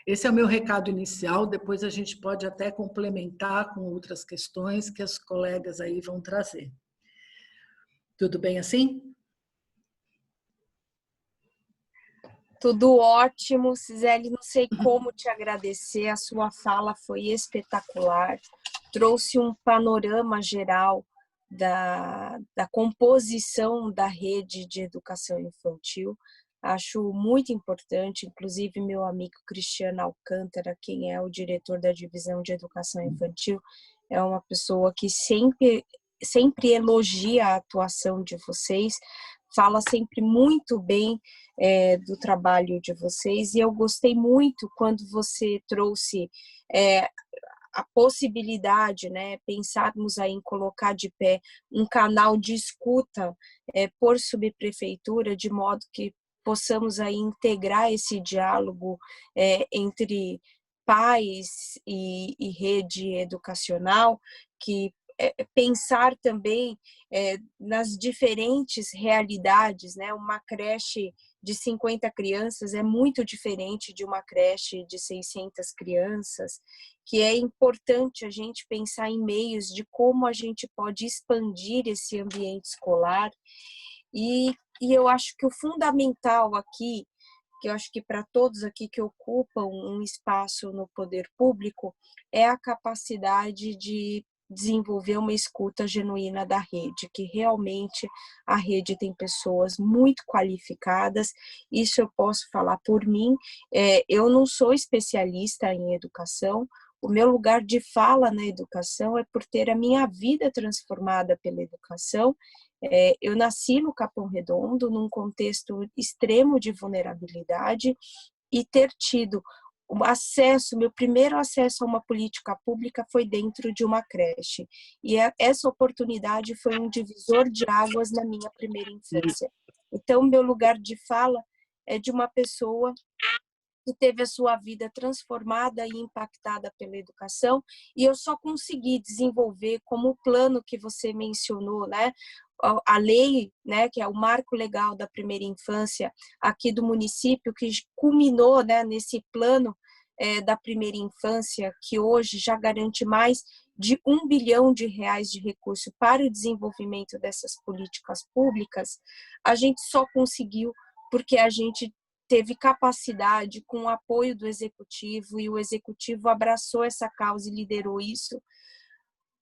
Esse é o meu recado inicial, depois a gente pode até complementar com outras questões que as colegas aí vão trazer. Tudo bem assim? Tudo ótimo, Cisele, não sei como te agradecer, a sua fala foi espetacular, trouxe um panorama geral da composição da rede de educação infantil, acho muito importante, inclusive meu amigo Cristiano Alcântara, quem é o diretor da divisão de educação infantil, é uma pessoa que sempre elogia a atuação de vocês, fala sempre muito bem do trabalho de vocês, e eu gostei muito quando você trouxe a possibilidade, né, pensarmos aí em colocar de pé um canal de escuta por subprefeitura, de modo que possamos aí integrar esse diálogo entre pais e rede educacional, que pensar também nas diferentes realidades, né? Uma creche de 50 crianças é muito diferente de uma creche de 600 crianças, que é importante a gente pensar em meios de como a gente pode expandir esse ambiente escolar. E eu acho que o fundamental aqui, que eu acho que para todos aqui que ocupam um espaço no poder público, é a capacidade de desenvolver uma escuta genuína da rede, que realmente a rede tem pessoas muito qualificadas, isso eu posso falar por mim, eu não sou especialista em educação, o meu lugar de fala na educação é por ter a minha vida transformada pela educação. Eu nasci no Capão Redondo, num contexto extremo de vulnerabilidade, e ter tido meu primeiro acesso a uma política pública foi dentro de uma creche. E essa oportunidade foi um divisor de águas na minha primeira infância. Então, meu lugar de fala é de uma pessoa que teve a sua vida transformada e impactada pela educação, e eu só consegui desenvolver como o plano que você mencionou, né? A lei, né, que é o marco legal da primeira infância aqui do município, que culminou, né, nesse plano da primeira infância, que hoje já garante mais de R$1 bilhão de recurso para o desenvolvimento dessas políticas públicas, a gente só conseguiu porque a gente teve capacidade com o apoio do executivo, e o executivo abraçou essa causa e liderou isso,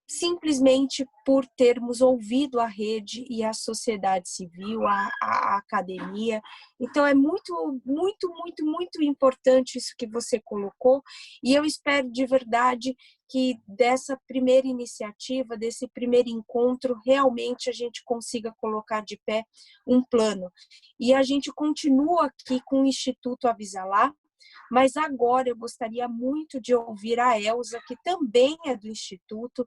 simplesmente por termos ouvido a rede e a sociedade civil, a academia. Então, é muito, muito, muito, muito importante isso que você colocou, e eu espero de verdade que dessa primeira iniciativa, desse primeiro encontro, realmente a gente consiga colocar de pé um plano. E a gente continua aqui com o Instituto Avisalá, mas agora eu gostaria muito de ouvir a Elza, que também é do Instituto.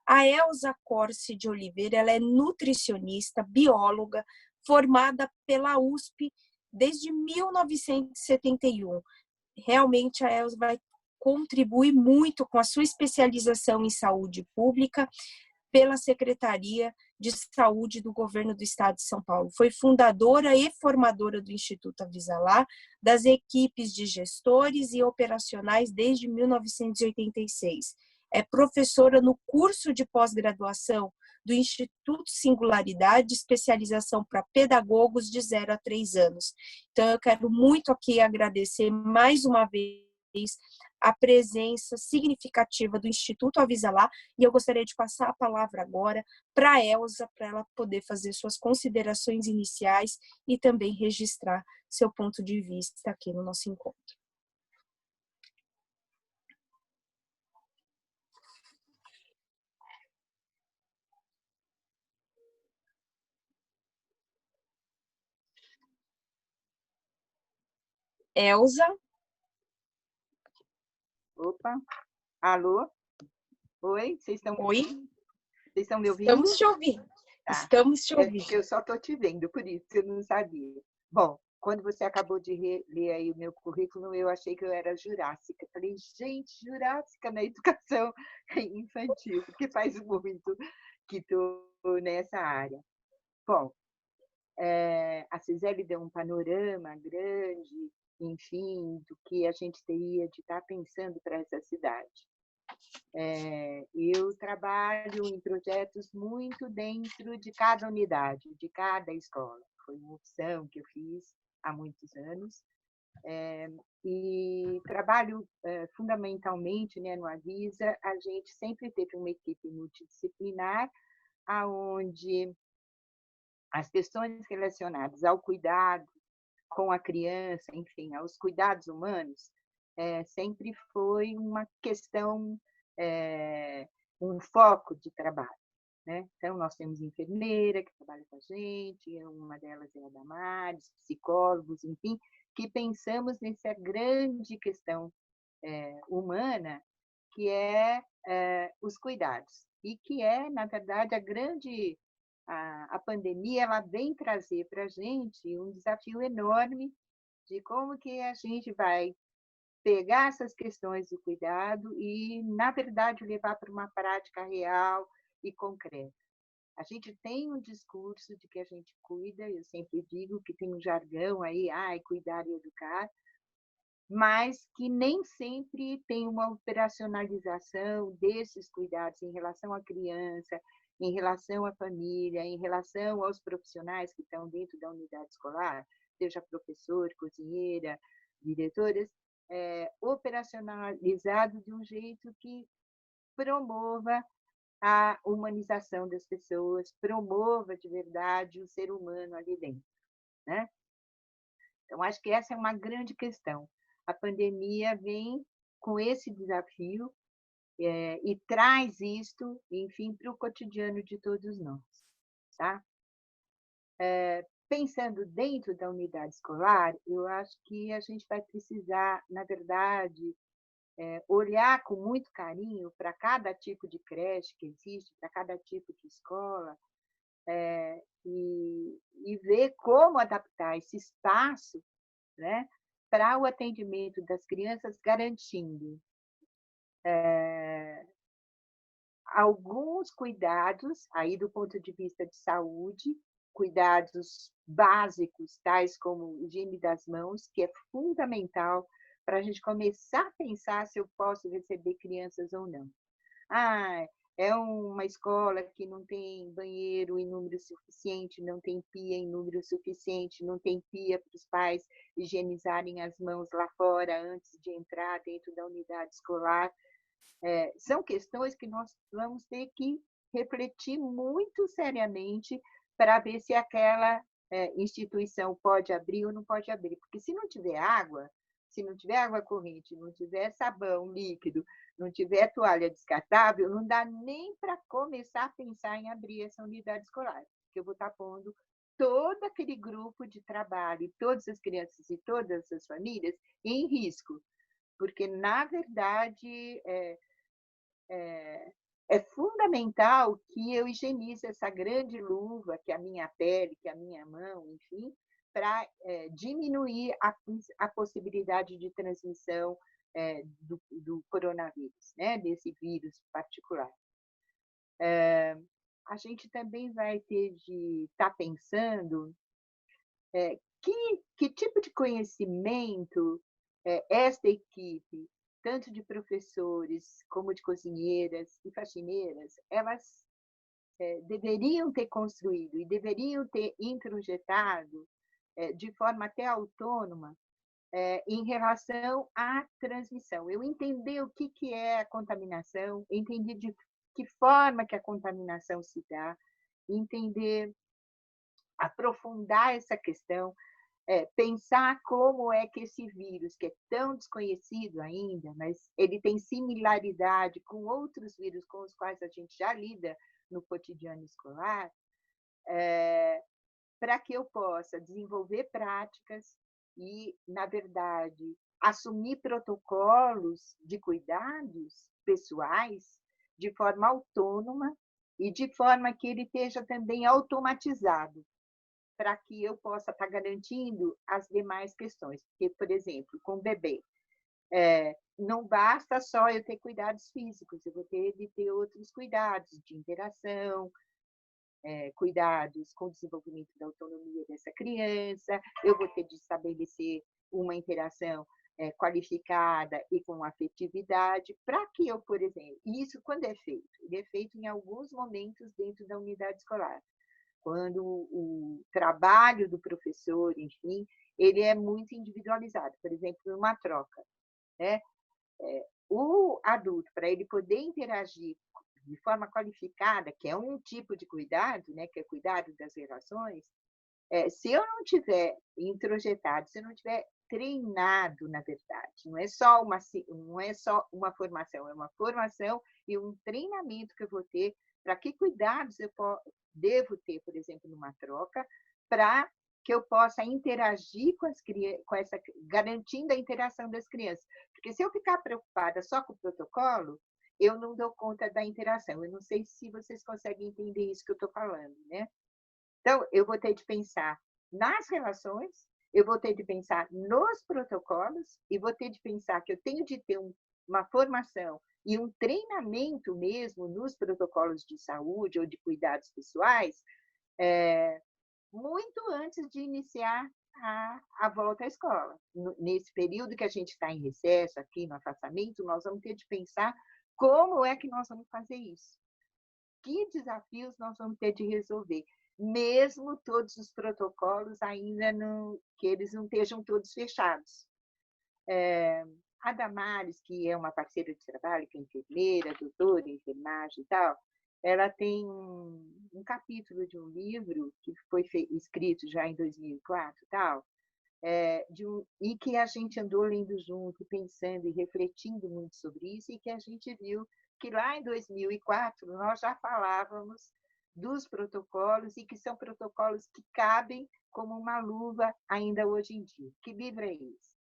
A Elza Corse de Oliveira, ela é nutricionista, bióloga, formada pela USP desde 1971. Realmente a Elza vai contribuir muito com a sua especialização em saúde pública pela Secretaria de Saúde do Governo do Estado de São Paulo. Foi fundadora e formadora do Instituto Avisalá, das equipes de gestores e operacionais desde 1986. É professora no curso de pós-graduação do Instituto Singularidade, especialização para pedagogos de 0 a 3 anos. Então, eu quero muito aqui agradecer mais uma vez a presença significativa do Instituto Avisalá, e eu gostaria de passar a palavra agora para a Elza, para ela poder fazer suas considerações iniciais e também registrar seu ponto de vista aqui no nosso encontro. Elza? Opa, alô? Oi, vocês estão Oi? Vocês estão me ouvindo? Estamos te ouvindo. Tá. Estamos te ouvindo. Porque eu só estou te vendo, por isso eu não sabia. Bom, quando você acabou de ler aí o meu currículo, eu achei que eu era jurássica. Falei, gente, jurássica na educação infantil, porque faz muito que estou nessa área. Bom, a Cisele deu um panorama grande, enfim, do que a gente teria de estar pensando para essa cidade. Eu trabalho em projetos muito dentro de cada unidade, de cada escola. Foi uma opção que eu fiz há muitos anos. E trabalho fundamentalmente, né, no Avisa. A gente sempre teve uma equipe multidisciplinar, onde as questões relacionadas ao cuidado com a criança, enfim, aos cuidados humanos, sempre foi uma questão, um foco de trabalho, né? Então, nós temos enfermeira que trabalha com a gente, uma delas é a Damares, psicólogos, enfim, que pensamos nessa grande questão humana, que é os cuidados, e que é, na verdade, a pandemia ela vem trazer para a gente um desafio enorme de como que a gente vai pegar essas questões do cuidado e, na verdade, levar para uma prática real e concreta. A gente tem um discurso de que a gente cuida, eu sempre digo que tem um jargão aí, cuidar e educar, mas que nem sempre tem uma operacionalização desses cuidados em relação à criança, em relação à família, em relação aos profissionais que estão dentro da unidade escolar, seja professor, cozinheira, diretoras, operacionalizado de um jeito que promova a humanização das pessoas, promova de verdade o ser humano ali dentro, né? Então, acho que essa é uma grande questão. A pandemia vem com esse desafio e traz isto, enfim, para o cotidiano de todos nós, tá? Pensando dentro da unidade escolar, eu acho que a gente vai precisar, na verdade, olhar com muito carinho para cada tipo de creche que existe, para cada tipo de escola, e ver como adaptar esse espaço, né, para o atendimento das crianças, garantindo alguns cuidados, aí do ponto de vista de saúde, cuidados básicos, tais como higiene das mãos, que é fundamental para a gente começar a pensar se eu posso receber crianças ou não. É uma escola que não tem banheiro em número suficiente, não tem pia em número suficiente, não tem pia para os pais higienizarem as mãos lá fora antes de entrar dentro da unidade escolar. São questões que nós vamos ter que refletir muito seriamente para ver se aquela instituição pode abrir ou não pode abrir. Porque se não tiver água corrente, não tiver sabão líquido, não tiver toalha descartável, não dá nem para começar a pensar em abrir essa unidade escolar, porque eu vou estar pondo todo aquele grupo de trabalho, todas as crianças e todas as famílias em risco, porque, na verdade, é fundamental que eu higienize essa grande luva, que é a minha pele, que é a minha mão, enfim, para diminuir a possibilidade de transmissão do coronavírus, né, desse vírus particular. a gente também vai ter de estar pensando que tipo de conhecimento esta equipe, tanto de professores como de cozinheiras e faxineiras, elas deveriam ter construído e deveriam ter introjetado de forma até autônoma em relação à transmissão. Eu entender o que é a contaminação, entender de que forma que a contaminação se dá, entender, aprofundar essa questão, pensar como é que esse vírus, que é tão desconhecido ainda, mas ele tem similaridade com outros vírus com os quais a gente já lida no cotidiano escolar, para que eu possa desenvolver práticas e, na verdade, assumir protocolos de cuidados pessoais de forma autônoma e de forma que ele esteja também automatizado, para que eu possa estar garantindo as demais questões. Porque, por exemplo, com o bebê, não basta só eu ter cuidados físicos, eu vou ter de ter outros cuidados de interação, cuidados com o desenvolvimento da autonomia dessa criança, eu vou ter de estabelecer uma interação qualificada e com afetividade, para que eu, por exemplo, isso quando é feito? Ele é feito em alguns momentos dentro da unidade escolar, quando o trabalho do professor, enfim, ele é muito individualizado, por exemplo, numa troca, né? O adulto, para ele poder interagir de forma qualificada, que é um tipo de cuidado, né, que é cuidado das relações, se eu não tiver introjetado, se eu não tiver treinado, na verdade, não é só uma formação, é uma formação e um treinamento que eu vou ter para que cuidados eu devo ter, por exemplo, numa troca, para que eu possa interagir com essa, garantindo a interação das crianças. Porque se eu ficar preocupada só com o protocolo, eu não dou conta da interação. Eu não sei se vocês conseguem entender isso que eu estou falando, né? Então, eu vou ter de pensar nas relações, eu vou ter de pensar nos protocolos e vou ter de pensar que eu tenho de ter uma formação e um treinamento mesmo nos protocolos de saúde ou de cuidados pessoais, muito antes de iniciar a volta à escola. Nesse período que a gente está em recesso, aqui no afastamento, nós vamos ter de pensar como é que nós vamos fazer isso. Que desafios nós vamos ter de resolver, mesmo todos os protocolos ainda que eles não estejam todos fechados. A Damares, que é uma parceira de trabalho, que é enfermeira, doutora em enfermagem e tal, ela tem um capítulo de um livro que foi escrito já em 2004 e tal, e que a gente andou lendo junto, pensando e refletindo muito sobre isso, e que a gente viu que lá em 2004 nós já falávamos dos protocolos e que são protocolos que cabem como uma luva ainda hoje em dia. Que livro é esse?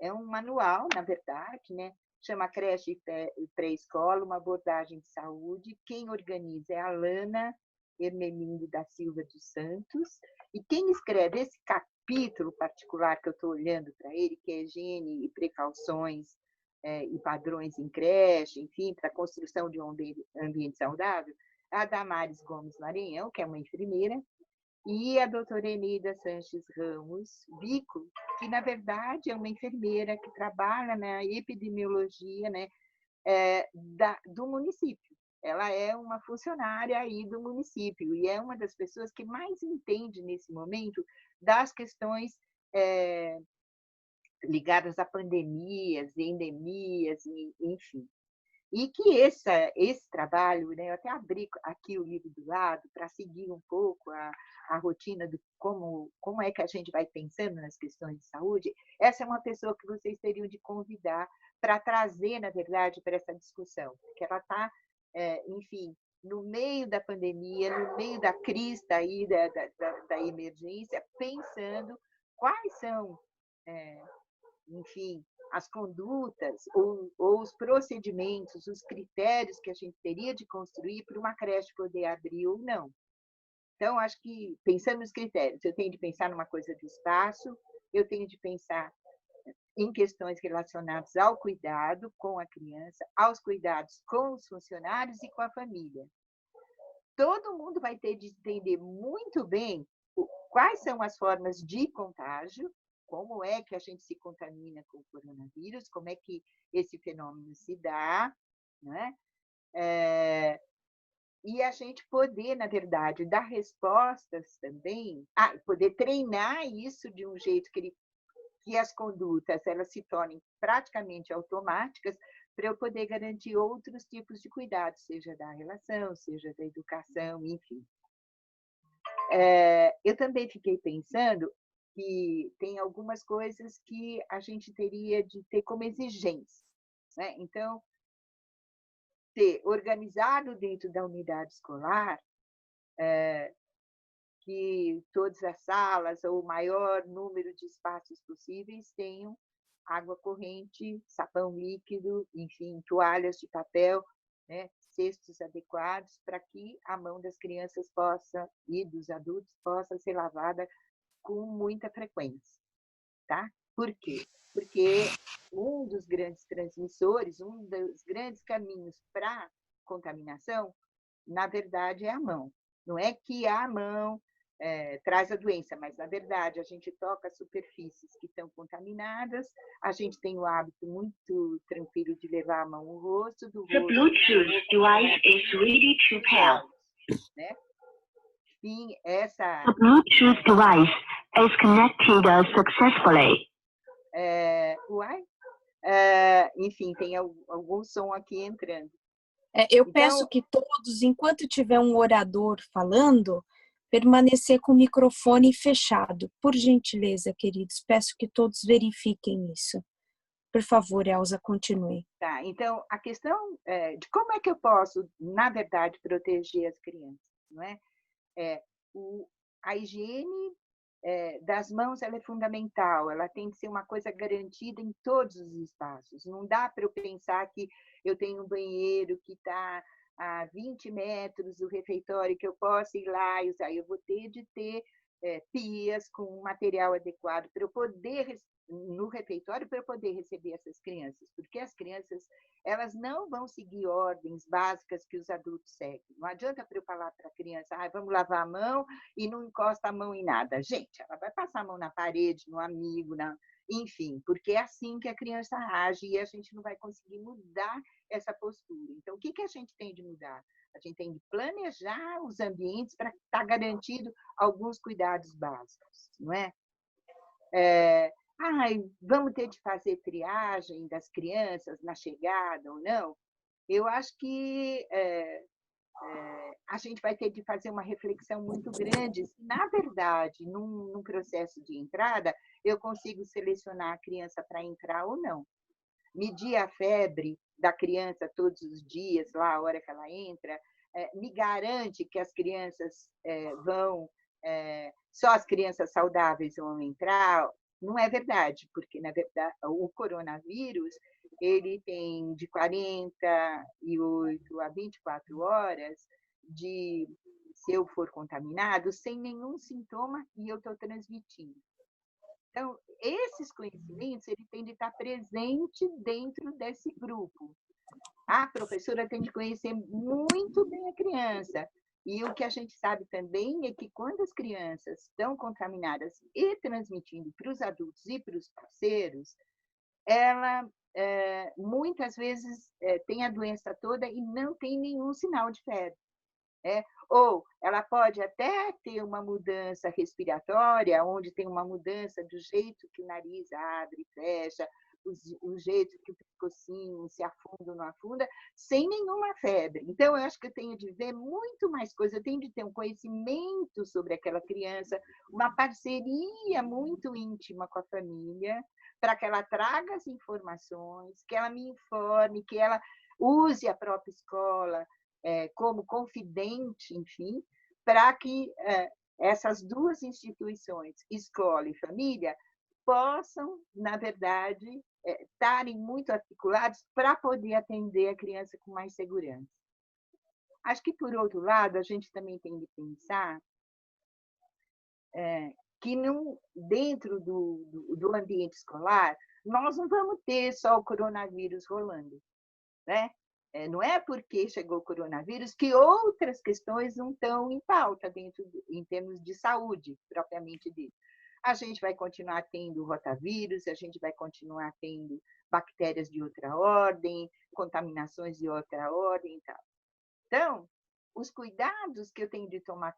É um manual, na verdade, né? Chama Creche e Pré-Escola, uma abordagem de saúde. Quem organiza é a Lana Hermelindo da Silva dos Santos. E quem escreve esse capítulo particular que eu estou olhando para ele, que é higiene e precauções e padrões em creche, enfim, para a construção de um ambiente saudável, a Damares Gomes Maranhão, que é uma enfermeira, e a doutora Eneida Sanches Ramos Bico, que, na verdade, é uma enfermeira que trabalha na epidemiologia, né, do município. Ela é uma funcionária aí do município e é uma das pessoas que mais entende, nesse momento, das questões ligadas a pandemias, endemias, enfim. E que esse trabalho, né, eu até abri aqui o livro do lado para seguir um pouco a rotina de como é que a gente vai pensando nas questões de saúde. Essa é uma pessoa que vocês teriam de convidar para trazer, na verdade, para essa discussão, porque ela está, enfim, no meio da pandemia, no meio da crise aí, da emergência, pensando quais são, enfim, as condutas ou os procedimentos, os critérios que a gente teria de construir para uma creche poder abrir ou não. Então, acho que, pensando nos critérios, eu tenho de pensar numa coisa do espaço, eu tenho de pensar em questões relacionadas ao cuidado com a criança, aos cuidados com os funcionários e com a família. todo mundo vai ter de entender muito bem quais são as formas de contágio, como é que a gente se contamina com o coronavírus, como é que esse fenômeno se dá, né? E a gente poder, na verdade, dar respostas também, poder treinar isso de um jeito que as condutas elas se tornem praticamente automáticas, para eu poder garantir outros tipos de cuidados, seja da relação, seja da educação, enfim. Eu também fiquei pensando que tem algumas coisas que a gente teria de ter como exigência, né? Então, ter organizado dentro da unidade escolar que todas as salas, ou o maior número de espaços possíveis, tenham água corrente, sabão líquido, enfim, toalhas de papel, né, cestos adequados, para que a mão das crianças possa e dos adultos possa ser lavada com muita frequência, tá? Por quê? Porque um dos grandes transmissores, um dos grandes caminhos para contaminação, na verdade, é a mão. Não é que a mão traz a doença, mas, na verdade, a gente toca superfícies que estão contaminadas, a gente tem o hábito muito tranquilo de levar a mão no rosto, do rosto... The Bluetooth device is ready to pair. Né? Sim, essa... The Bluetooth device is connected successfully. Enfim, tem algum som aqui entrando. Eu peço que todos, enquanto tiver um orador falando, permanecer com o microfone fechado. Por gentileza, queridos, peço que todos verifiquem isso. Por favor, Elza, continue. Tá, então, a questão de como é que eu posso, na verdade, proteger as crianças, não é? A higiene das mãos ela é fundamental, ela tem que ser uma coisa garantida em todos os espaços. Não dá para eu pensar que eu tenho um banheiro que está a 20 metros do refeitório, que eu possa ir lá e usar. Eu vou ter de ter pias com material adequado para eu poder, no refeitório, para eu poder receber essas crianças, porque as crianças elas não vão seguir ordens básicas que os adultos seguem. Não adianta para eu falar para a criança, vamos lavar a mão e não encosta a mão em nada. Gente, ela vai passar a mão na parede, no amigo, enfim, porque é assim que a criança age e a gente não vai conseguir mudar essa postura. Então, o que a gente tem de mudar? A gente tem de planejar os ambientes para estar garantido alguns cuidados básicos, não é? Vamos ter de fazer triagem das crianças na chegada ou não? Eu acho que a gente vai ter de fazer uma reflexão muito grande se, na verdade, num processo de entrada, eu consigo selecionar a criança para entrar ou não. Medir a febre da criança todos os dias, lá a hora que ela entra, me garante que as crianças só as crianças saudáveis vão entrar. Não é verdade, porque, na verdade, o coronavírus ele tem de 48 a 24 horas se eu for contaminado, sem nenhum sintoma e eu estou transmitindo. Então, esses conhecimentos ele tem de estar presente dentro desse grupo. A professora tem de conhecer muito bem a criança. E o que a gente sabe também é que quando as crianças estão contaminadas e transmitindo para os adultos e para os parceiros, ela muitas vezes tem a doença toda e não tem nenhum sinal de febre. Ou ela pode até ter uma mudança respiratória, onde tem uma mudança do jeito que o nariz abre e fecha, o jeito que o pescocinho se afunda ou não afunda, sem nenhuma febre. Então, eu acho que eu tenho de ver muito mais coisas, eu tenho de ter um conhecimento sobre aquela criança, uma parceria muito íntima com a família, para que ela traga as informações, que ela me informe, que ela use a própria escola como confidente, enfim, para que essas duas instituições, escola e família, possam, na verdade, estarem muito articulados para poder atender a criança com mais segurança. Acho que, por outro lado, a gente também tem de pensar que dentro do ambiente escolar, nós não vamos ter só o coronavírus rolando, né? Não é porque chegou o coronavírus que outras questões não estão em pauta em termos de saúde, propriamente dito. A gente vai continuar tendo rotavírus, a gente vai continuar tendo bactérias de outra ordem, contaminações de outra ordem e tal. Então, os cuidados que eu tenho de tomar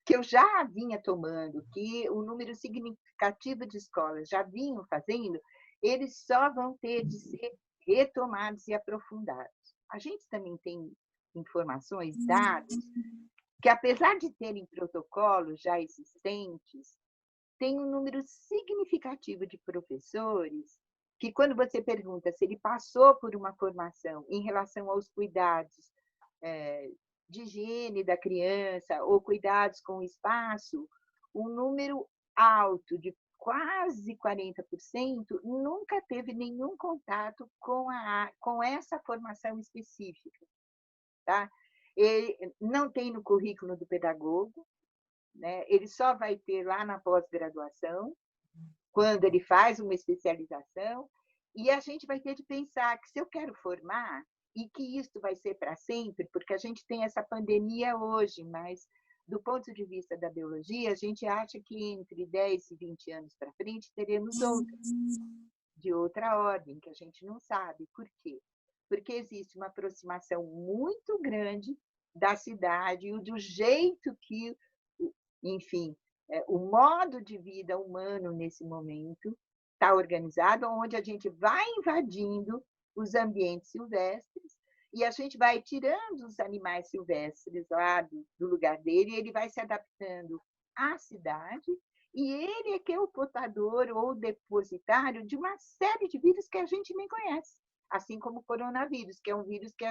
que eu já vinha tomando, que o número significativo de escolas já vinham fazendo, eles só vão ter de ser retomados e aprofundados. A gente também tem informações, dados, que apesar de terem protocolos já existentes, tem um número significativo de professores que, quando você pergunta se ele passou por uma formação em relação aos cuidados de higiene da criança ou cuidados com o espaço, um número alto de quase 40% nunca teve nenhum contato com essa formação específica. Tá? Ele não tem no currículo do pedagogo, né? Ele só vai ter lá na pós-graduação, quando ele faz uma especialização, e a gente vai ter de pensar que se eu quero formar, e que isso vai ser para sempre, porque a gente tem essa pandemia hoje, mas do ponto de vista da biologia, a gente acha que entre 10 e 20 anos para frente teremos outras, de outra ordem, que a gente não sabe. Por quê? Porque existe uma aproximação muito grande da cidade e do jeito que, enfim, o modo de vida humano nesse momento está organizado, onde a gente vai invadindo os ambientes silvestres e a gente vai tirando os animais silvestres lá do lugar dele, e ele vai se adaptando à cidade, e ele é que é o portador ou depositário de uma série de vírus que a gente nem conhece, assim como o coronavírus, que é um vírus que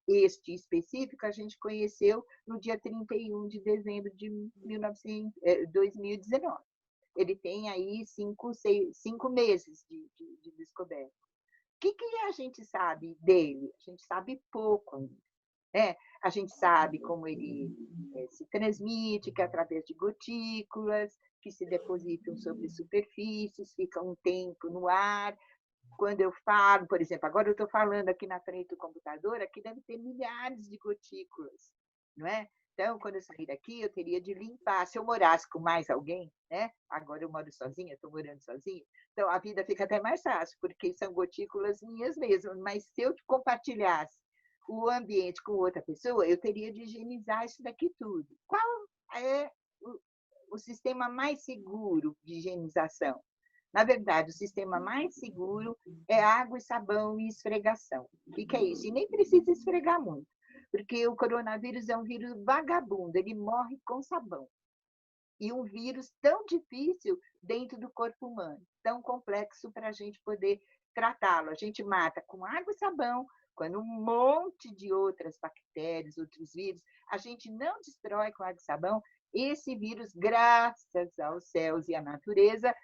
este específico a gente conheceu no dia 31 de dezembro de 2019. Ele tem aí 5 meses de descoberta. O que a gente sabe dele? A gente sabe pouco ainda. Né? A gente sabe como ele se transmite, que é através de gotículas, que se depositam sobre superfícies, ficam um tempo no ar. Quando eu falo, por exemplo, agora eu estou falando aqui na frente do computador, aqui deve ter milhares de gotículas, não é? Então, quando eu sair daqui, eu teria de limpar. Se eu morasse com mais alguém, né? Agora eu moro sozinha, estou morando sozinha, então a vida fica até mais fácil, porque são gotículas minhas mesmo. Mas se eu compartilhasse o ambiente com outra pessoa, eu teria de higienizar isso daqui tudo. Qual é o sistema mais seguro de higienização? Na verdade, o sistema mais seguro é água e sabão e esfregação. O que é isso? E nem precisa esfregar muito, porque o coronavírus é um vírus vagabundo, ele morre com sabão. E um vírus tão difícil dentro do corpo humano, tão complexo para a gente poder tratá-lo. A gente mata com água e sabão, quando um monte de outras bactérias, outros vírus, a gente não destrói com água e sabão. Esse vírus, graças aos céus e à natureza,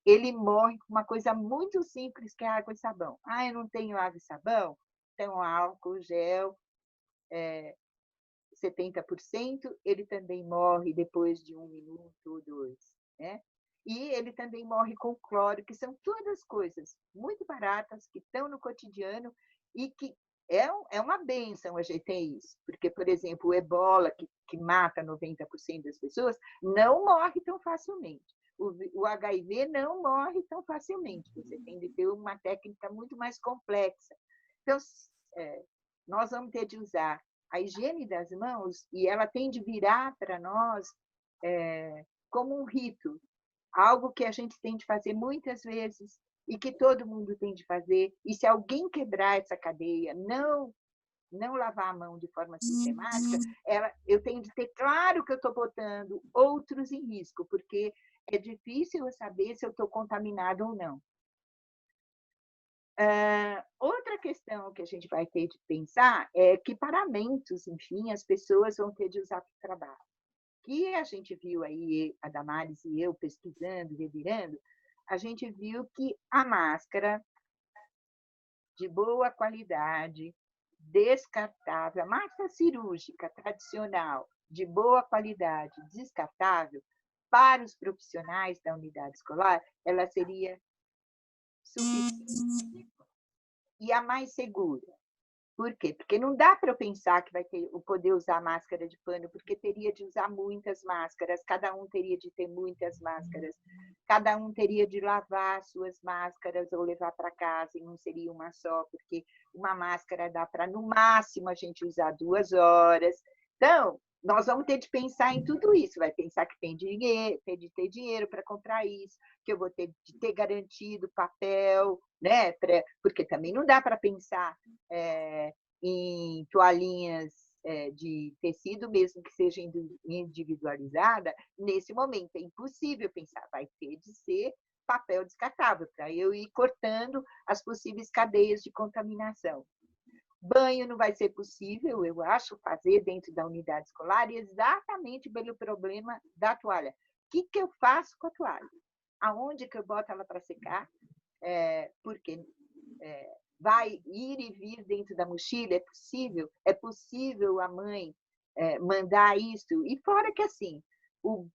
ele morre com uma coisa muito simples, que é água e sabão. Ah, eu não tenho água e sabão? Então, álcool, gel, 70%, ele também morre depois de 1 minuto ou 2. Né? E ele também morre com cloro, que são todas coisas muito baratas, que estão no cotidiano e que é uma bênção a gente ter isso. Porque, por exemplo, o ebola, que mata 90% das pessoas, não morre tão facilmente. O HIV não morre tão facilmente. Você tem de ter uma técnica muito mais complexa. Então, nós vamos ter de usar a higiene das mãos, e ela tem de virar para nós como um rito, algo que a gente tem de fazer muitas vezes e que todo mundo tem de fazer. E se alguém quebrar essa cadeia, não lavar a mão de forma sistemática, eu tenho de ter claro que eu estou botando outros em risco, porque é difícil eu saber se eu estou contaminado ou não. Outra questão que a gente vai ter de pensar é que paramentos, enfim, as pessoas vão ter de usar para o trabalho. Que a gente viu aí, a Damares e eu pesquisando, revirando, a gente viu que a máscara de boa qualidade, descartável, a máscara cirúrgica tradicional, de boa qualidade, descartável, para os profissionais da unidade escolar, ela seria suficiente. E a mais segura? Por quê? Porque não dá para eu pensar que vai ter o poder usar máscara de pano, porque teria de usar muitas máscaras, cada um teria de ter muitas máscaras, cada um teria de lavar suas máscaras ou levar para casa, e não seria uma só, porque uma máscara dá para, no máximo, a gente usar 2 horas. Então, nós vamos ter de pensar em tudo isso, vai pensar que tem de ter dinheiro para comprar isso, que eu vou ter de ter garantido papel, né? Porque também não dá para pensar em toalhinhas de tecido, mesmo que seja individualizada, nesse momento. É impossível pensar, vai ter de ser papel descartável, para eu ir cortando as possíveis cadeias de contaminação. Banho não vai ser possível, eu acho, fazer dentro da unidade escolar, exatamente pelo problema da toalha. O que eu faço com a toalha? Aonde que eu boto ela para secar? Porque vai ir e vir dentro da mochila? É possível a mãe mandar isso? E fora que, assim, o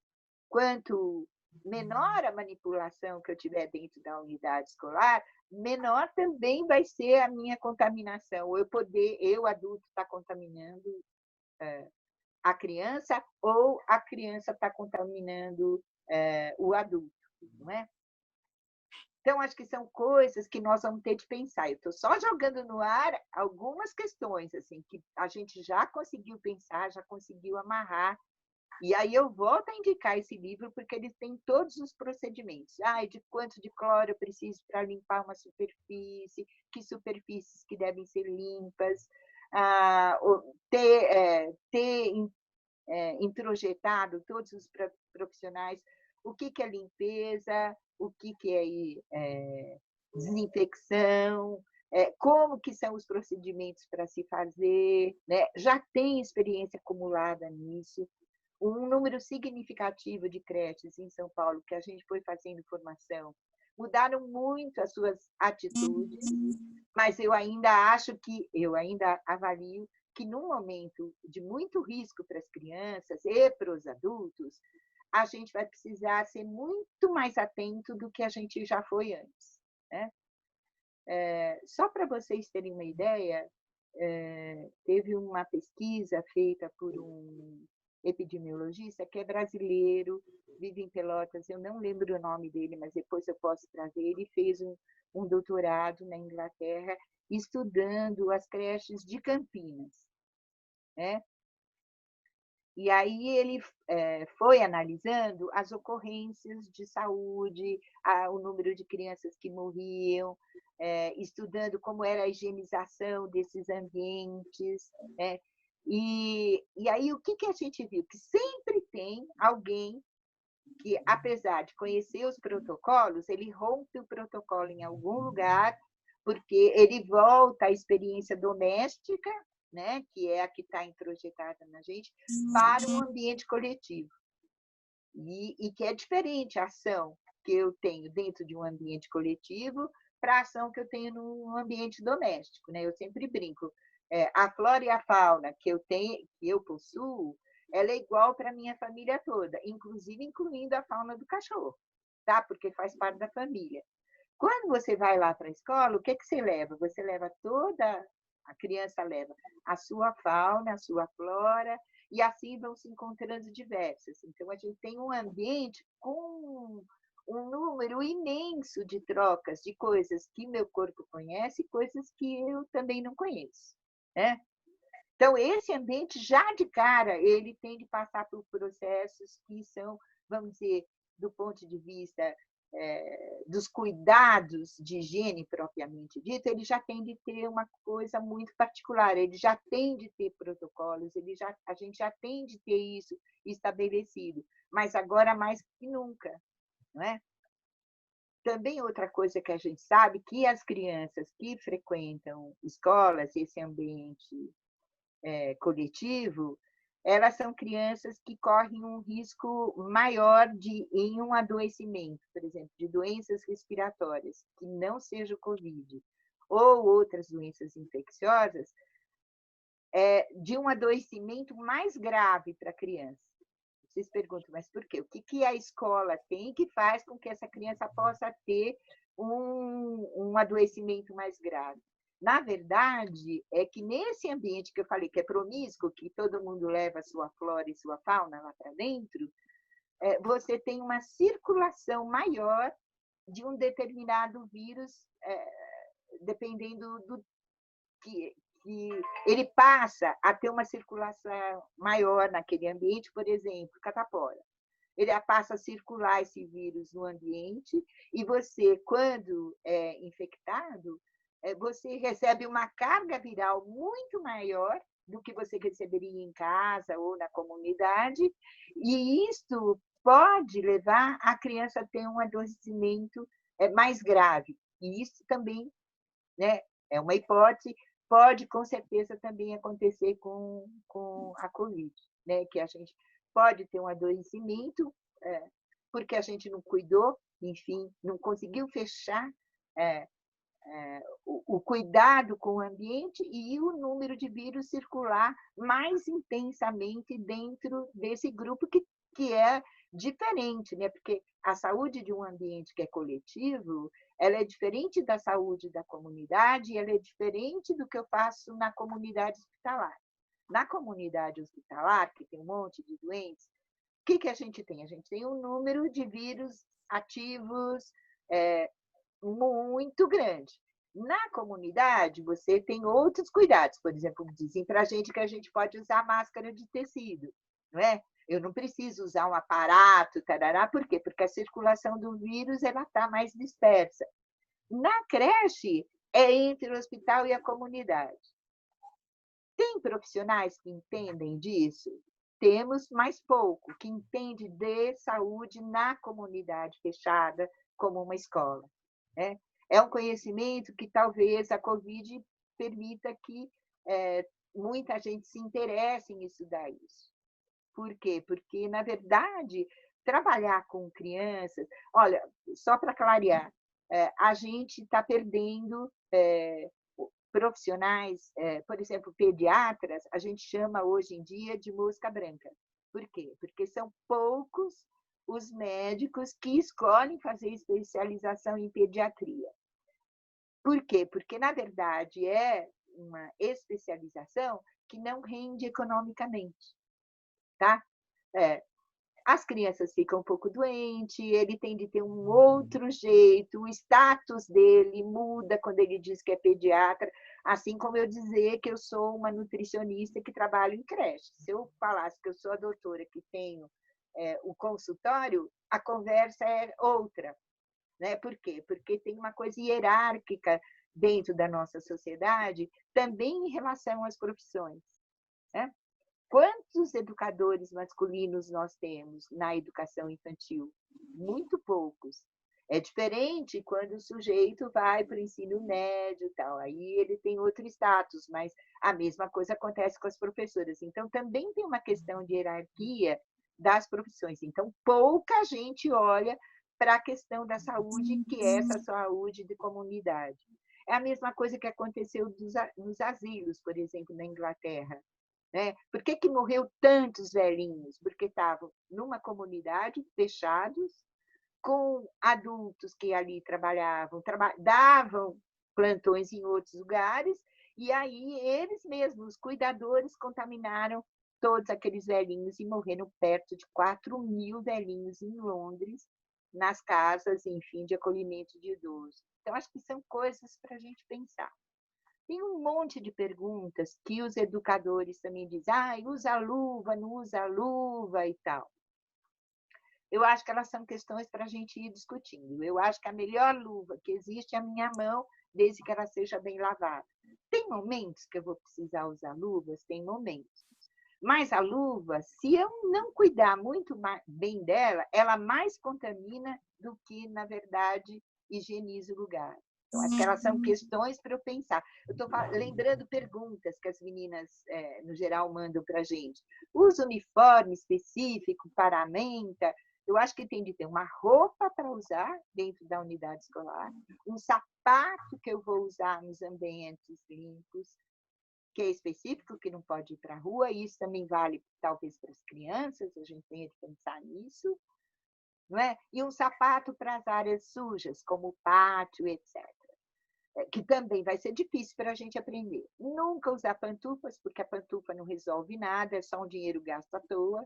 quanto menor a manipulação que eu tiver dentro da unidade escolar, menor também vai ser a minha contaminação. Eu adulto, estar contaminando a criança, ou a criança está contaminando o adulto, não é? Então, acho que são coisas que nós vamos ter de pensar. Eu estou só jogando no ar algumas questões assim, que a gente já conseguiu pensar, já conseguiu amarrar. E aí eu volto a indicar esse livro, porque ele tem todos os procedimentos. De quanto de cloro eu preciso para limpar uma superfície, que superfícies que devem ser limpas, ter introjetado todos os profissionais, o que é limpeza, o que é desinfecção, como que são os procedimentos para se fazer, né? Já tem experiência acumulada nisso. Um número significativo de creches em São Paulo que a gente foi fazendo formação mudaram muito as suas atitudes, mas eu ainda avalio que num momento de muito risco para as crianças e para os adultos, a gente vai precisar ser muito mais atento do que a gente já foi antes, né? Só para vocês terem uma ideia, teve uma pesquisa feita por um epidemiologista que é brasileiro, vive em Pelotas, eu não lembro o nome dele, mas depois eu posso trazer. Ele fez um doutorado na Inglaterra estudando as creches de Campinas, né? E aí ele foi analisando as ocorrências de saúde, o número de crianças que morriam, estudando como era a higienização desses ambientes, né? E aí o que a gente viu? Que sempre tem alguém que, apesar de conhecer os protocolos, ele rompe o protocolo em algum lugar, porque ele volta à experiência doméstica, né, que é a que está introjetada na gente, para um ambiente coletivo. E que é diferente a ação que eu tenho dentro de um ambiente coletivo para a ação que eu tenho num ambiente doméstico, né? Eu sempre brinco. A flora e a fauna que eu possuo, ela é igual para a minha família toda, inclusive incluindo a fauna do cachorro, tá? Porque faz parte da família. Quando você vai lá para a escola, o que você leva? Você leva a criança leva a sua fauna, a sua flora, e assim vão se encontrando diversas. Então, a gente tem um ambiente com um número imenso de trocas de coisas que meu corpo conhece e coisas que eu também não conheço, né? Então, esse ambiente, já de cara, ele tem de passar por processos que são, vamos dizer, do ponto de vista dos cuidados de higiene propriamente dito, ele já tem de ter uma coisa muito particular, ele já tem de ter protocolos, a gente já tem de ter isso estabelecido, mas agora mais que nunca, não é? Também outra coisa que a gente sabe, que as crianças que frequentam escolas, esse ambiente coletivo, elas são crianças que correm um risco maior em um adoecimento, por exemplo, de doenças respiratórias, que não seja o Covid, ou outras doenças infecciosas, de um adoecimento mais grave para a criança. Vocês perguntam, mas por quê? O que a escola tem que faz com que essa criança possa ter um adoecimento mais grave? Na verdade, é que nesse ambiente que eu falei que é promíscuo, que todo mundo leva a sua flora e sua fauna lá para dentro, você tem uma circulação maior de um determinado vírus, dependendo do que ele passa a ter uma circulação maior naquele ambiente, por exemplo, catapora. Ele passa a circular esse vírus no ambiente e você, quando é infectado, você recebe uma carga viral muito maior do que você receberia em casa ou na comunidade, e isso pode levar a criança a ter um adoecimento mais grave. E isso também, né, é uma hipótese, pode com certeza também acontecer com a Covid, né, que a gente pode ter um adoecimento porque a gente não cuidou, enfim, não conseguiu fechar o cuidado com o ambiente e o número de vírus circular mais intensamente dentro desse grupo que é diferente, né? Porque a saúde de um ambiente que é coletivo, ela é diferente da saúde da comunidade, ela é diferente do que eu faço na comunidade hospitalar. Na comunidade hospitalar, que tem um monte de doentes, o que a gente tem? A gente tem um número de vírus ativos muito grande. Na comunidade, você tem outros cuidados. Por exemplo, dizem para a gente pode usar máscara de tecido, não é? Eu não preciso usar um aparato, tarará. Por quê? Porque a circulação do vírus está mais dispersa. Na creche, é entre o hospital e a comunidade. Tem profissionais que entendem disso? Temos mais pouco, que entende de saúde na comunidade fechada, como uma escola. É um conhecimento que talvez a Covid permita que muita gente se interesse em estudar isso. Por quê? Porque, na verdade, trabalhar com crianças... Olha, só para clarear, a gente está perdendo profissionais, por exemplo, pediatras, a gente chama hoje em dia de mosca branca. Por quê? Porque são poucos os médicos que escolhem fazer especialização em pediatria. Por quê? Porque, na verdade, é uma especialização que não rende economicamente. Tá? As crianças ficam um pouco doentes, ele tem de ter um outro jeito, o status dele muda quando ele diz que é pediatra, assim como eu dizer que eu sou uma nutricionista que trabalha em creche. Se eu falasse que eu sou a doutora que tenho o consultório, a conversa é outra. Né? Por quê? Porque tem uma coisa hierárquica dentro da nossa sociedade, também em relação às profissões. Né? Quantos educadores masculinos nós temos na educação infantil? Muito poucos. É diferente quando o sujeito vai para o ensino médio e tal, aí ele tem outro status, mas a mesma coisa acontece com as professoras. Então, também tem uma questão de hierarquia das profissões. Então, pouca gente olha para a questão da saúde, que é essa saúde de comunidade. É a mesma coisa que aconteceu nos asilos, por exemplo, na Inglaterra. Por que morreu tantos velhinhos? Porque estavam numa comunidade, fechados, com adultos que ali trabalhavam, davam plantões em outros lugares, e aí eles mesmos, os cuidadores, contaminaram todos aqueles velhinhos e morreram perto de 4.000 velhinhos em Londres, nas casas, enfim, de acolhimento de idosos. Então, acho que são coisas para a gente pensar. Tem um monte de perguntas que os educadores também dizem, usa luva, não usa luva e tal. Eu acho que elas são questões para a gente ir discutindo. Eu acho que a melhor luva que existe é a minha mão, desde que ela seja bem lavada. Tem momentos que eu vou precisar usar luvas? Tem momentos. Mas a luva, se eu não cuidar muito bem dela, ela mais contamina do que, na verdade, higieniza o lugar. Então, acho que elas são questões para eu pensar. Eu estou lembrando perguntas que as meninas, no geral, mandam para a gente. Usa uniforme específico para a menta? Eu acho que tem de ter uma roupa para usar dentro da unidade escolar, um sapato que eu vou usar nos ambientes limpos, que é específico, que não pode ir para a rua, e isso também vale, talvez, para as crianças, a gente tem de pensar nisso, não é? E um sapato para as áreas sujas, como o pátio, etc. que também vai ser difícil para a gente aprender. Nunca usar pantufas, porque a pantufa não resolve nada, é só um dinheiro gasto à toa,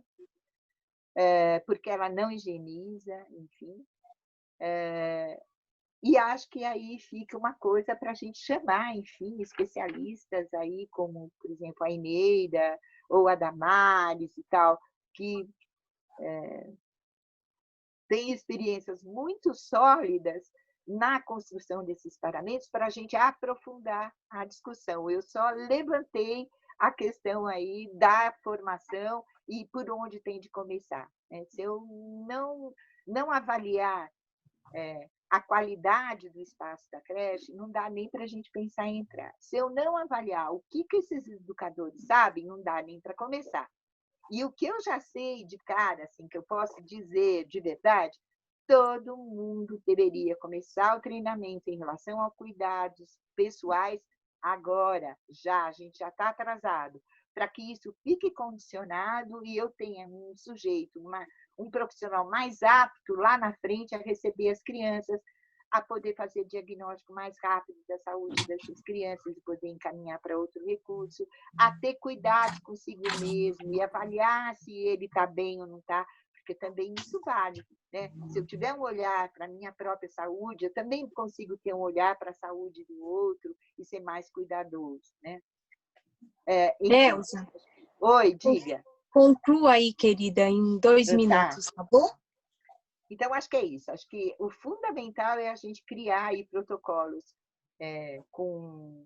porque ela não higieniza, enfim. E acho que aí fica uma coisa para a gente chamar, enfim, especialistas aí, como, por exemplo, a Eneida ou a Damares e tal, que têm experiências muito sólidas na construção desses paramentos para a gente aprofundar a discussão. Eu só levantei a questão aí da formação e por onde tem de começar. Se eu não avaliar a qualidade do espaço da creche, não dá nem para a gente pensar em entrar. Se eu não avaliar o que esses educadores sabem, não dá nem para começar. E o que eu já sei de cara, assim, que eu posso dizer de verdade, todo mundo deveria começar o treinamento em relação a cuidados pessoais agora, já, a gente já está atrasado, para que isso fique condicionado e eu tenha um sujeito, um profissional mais apto lá na frente a receber as crianças, a poder fazer diagnóstico mais rápido da saúde dessas crianças e poder encaminhar para outro recurso, a ter cuidado consigo mesmo e avaliar se ele está bem ou não está, porque também isso vale. Né? Se eu tiver um olhar para a minha própria saúde, eu também consigo ter um olhar para a saúde do outro e ser mais cuidadoso. Né? Elza, oi, diga. Conclua aí, querida, em 2 minutos, tá bom? Então, acho que é isso. Acho que o fundamental é a gente criar aí protocolos com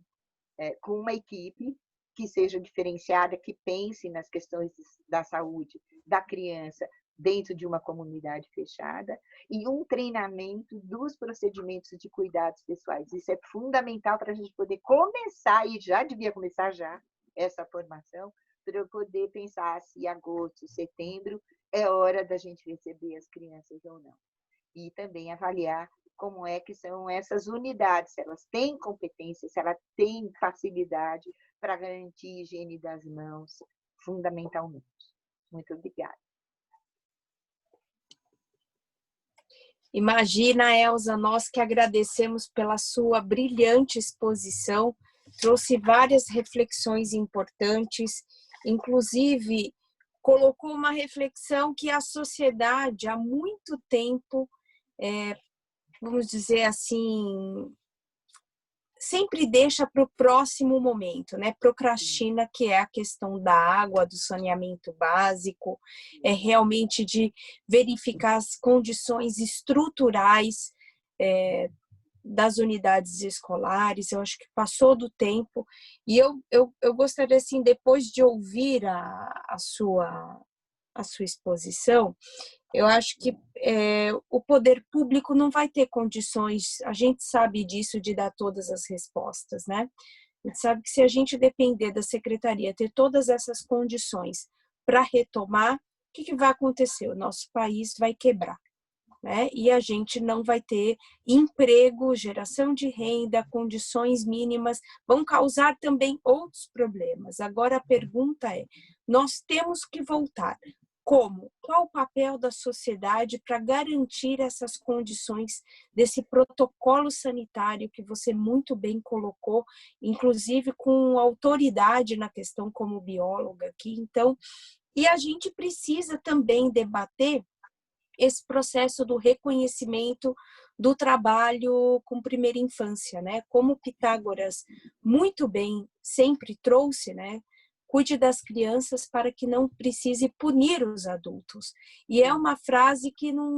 uma equipe que seja diferenciada, que pense nas questões da saúde da criança dentro de uma comunidade fechada e um treinamento dos procedimentos de cuidados pessoais. Isso é fundamental para a gente poder começar, e já devia começar já, essa formação, para eu poder pensar se agosto, setembro é hora da gente receber as crianças ou não. E também avaliar como é que são essas unidades, se elas têm competência, se elas têm facilidade para garantir a higiene das mãos, fundamentalmente. Muito obrigada. Imagina, Elza, nós que agradecemos pela sua brilhante exposição, trouxe várias reflexões importantes, inclusive colocou uma reflexão que a sociedade há muito tempo, vamos dizer assim, sempre deixa para o próximo momento, né? Procrastina, que é a questão da água, do saneamento básico, realmente de verificar as condições estruturais das unidades escolares. Eu acho que passou do tempo. E eu gostaria, assim, depois de ouvir a sua exposição, eu acho que o poder público não vai ter condições, a gente sabe disso, de dar todas as respostas, né? A gente sabe que se a gente depender da secretaria ter todas essas condições para retomar, o que vai acontecer? O nosso país vai quebrar, né? E a gente não vai ter emprego, geração de renda, condições mínimas, vão causar também outros problemas. Agora a pergunta é, nós temos que voltar. Como? Qual o papel da sociedade para garantir essas condições desse protocolo sanitário que você muito bem colocou, inclusive com autoridade na questão como bióloga aqui? Então, e a gente precisa também debater esse processo do reconhecimento do trabalho com primeira infância, né? Como Pitágoras muito bem sempre trouxe, né? Cuide das crianças para que não precise punir os adultos. E é uma frase que não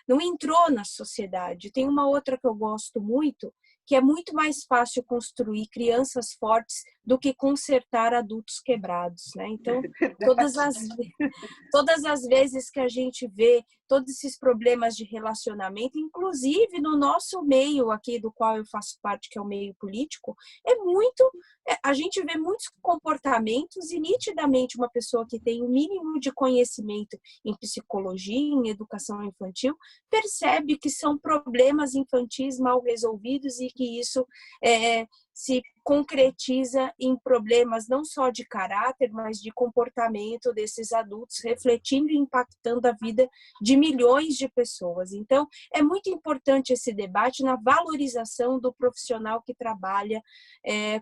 entrou na sociedade. Tem uma outra que eu gosto muito, que é muito mais fácil construir crianças fortes do que consertar adultos quebrados, né? Então, todas as vezes que a gente vê todos esses problemas de relacionamento, inclusive no nosso meio aqui, do qual eu faço parte, que é o meio político, a gente vê muitos comportamentos e nitidamente uma pessoa que tem o mínimo de conhecimento em psicologia, em educação infantil, percebe que são problemas infantis mal resolvidos e que isso se concretiza em problemas não só de caráter, mas de comportamento desses adultos, refletindo e impactando a vida de milhões de pessoas. Então, é muito importante esse debate na valorização do profissional que trabalha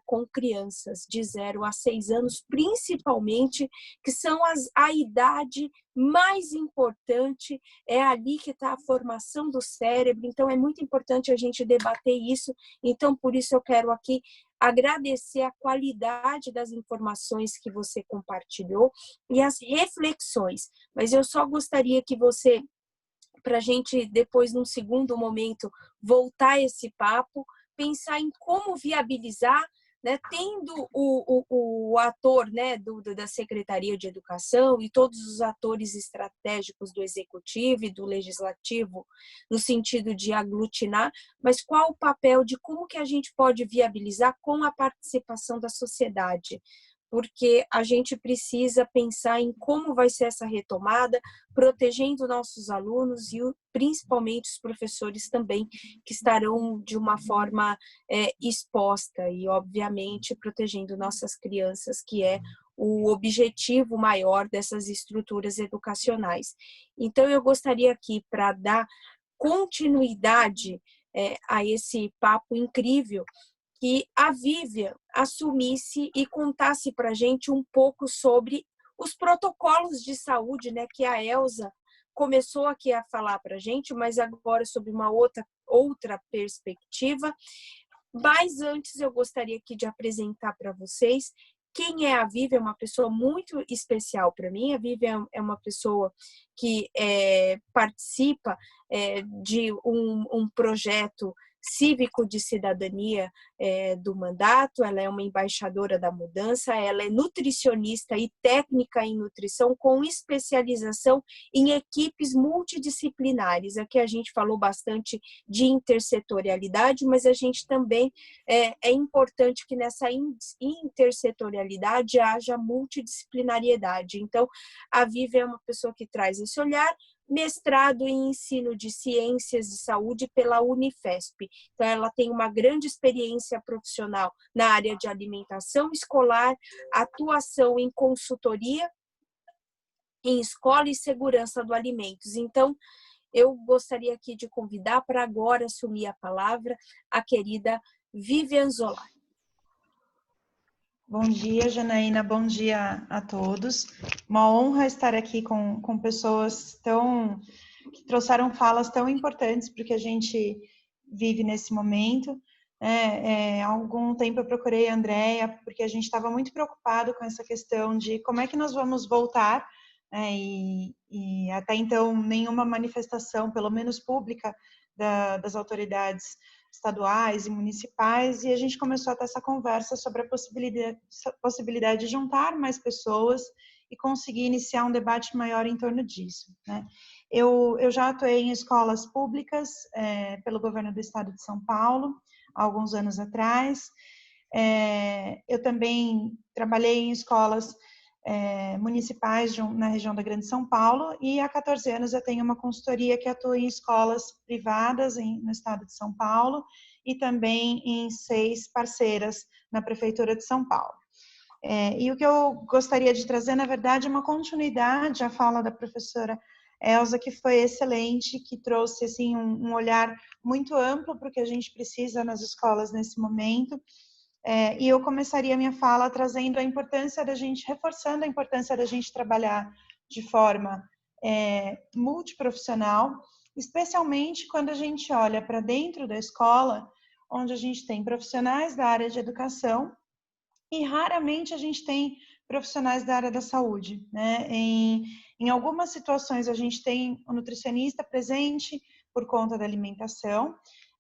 com crianças de 0 a 6 anos, principalmente, que são a idade mais importante, é ali que está a formação do cérebro. Então, é muito importante a gente debater isso. Então, por isso eu quero aqui agradecer a qualidade das informações que você compartilhou e as reflexões. Mas eu só gostaria que você, para a gente depois, num segundo momento, voltar esse papo, pensar em como viabilizar, né, tendo o ator, né, da Secretaria de Educação e todos os atores estratégicos do Executivo e do Legislativo, no sentido de aglutinar, mas qual o papel de como que a gente pode viabilizar com a participação da sociedade? Porque a gente precisa pensar em como vai ser essa retomada, protegendo nossos alunos e principalmente os professores também, que estarão de uma forma exposta e, obviamente, protegendo nossas crianças, que é o objetivo maior dessas estruturas educacionais. Então, eu gostaria aqui, para dar continuidade a esse papo incrível, que a Vivian assumisse e contasse para a gente um pouco sobre os protocolos de saúde, né, que a Elza começou aqui a falar para a gente, mas agora sobre uma outra perspectiva. Mas antes eu gostaria aqui de apresentar para vocês quem é a Vivian, é uma pessoa muito especial para mim. A Vivian é uma pessoa que participa de um projeto cívico de cidadania do mandato. Ela é uma embaixadora da mudança, ela é nutricionista e técnica em nutrição com especialização em equipes multidisciplinares. Aqui a gente falou bastante de intersetorialidade, mas a gente também é importante que nessa intersetorialidade haja multidisciplinariedade. Então, a Vivian é uma pessoa que traz esse olhar, mestrado em ensino de ciências de saúde pela Unifesp. Então, ela tem uma grande experiência profissional na área de alimentação escolar, atuação em consultoria em escola e segurança do alimentos. Então, eu gostaria aqui de convidar para agora assumir a palavra a querida Vivian Zola. Bom dia, Janaína, bom dia a todos. Uma honra estar aqui com pessoas que trouxeram falas tão importantes para o que a gente vive nesse momento. Há algum tempo eu procurei a Andréia, porque a gente estava muito preocupado com essa questão de como é que nós vamos voltar, e até então nenhuma manifestação, pelo menos pública, das autoridades estaduais e municipais, e a gente começou a ter essa conversa sobre a possibilidade de juntar mais pessoas e conseguir iniciar um debate maior em torno disso, né? Eu já atuei em escolas públicas pelo governo do estado de São Paulo, há alguns anos atrás. Eu também trabalhei em escolas municipais na região da Grande São Paulo, e há 14 anos eu tenho uma consultoria que atua em escolas privadas no estado de São Paulo e também em 6 parceiras na Prefeitura de São Paulo. E o que eu gostaria de trazer, na verdade, é uma continuidade à fala da professora Elza, que foi excelente, que trouxe assim, um olhar muito amplo para o que a gente precisa nas escolas nesse momento. E eu começaria a minha fala reforçando a importância da gente trabalhar de forma multiprofissional, especialmente quando a gente olha para dentro da escola, onde a gente tem profissionais da área de educação e raramente a gente tem profissionais da área da saúde, né? Em algumas situações a gente tem o nutricionista presente por conta da alimentação,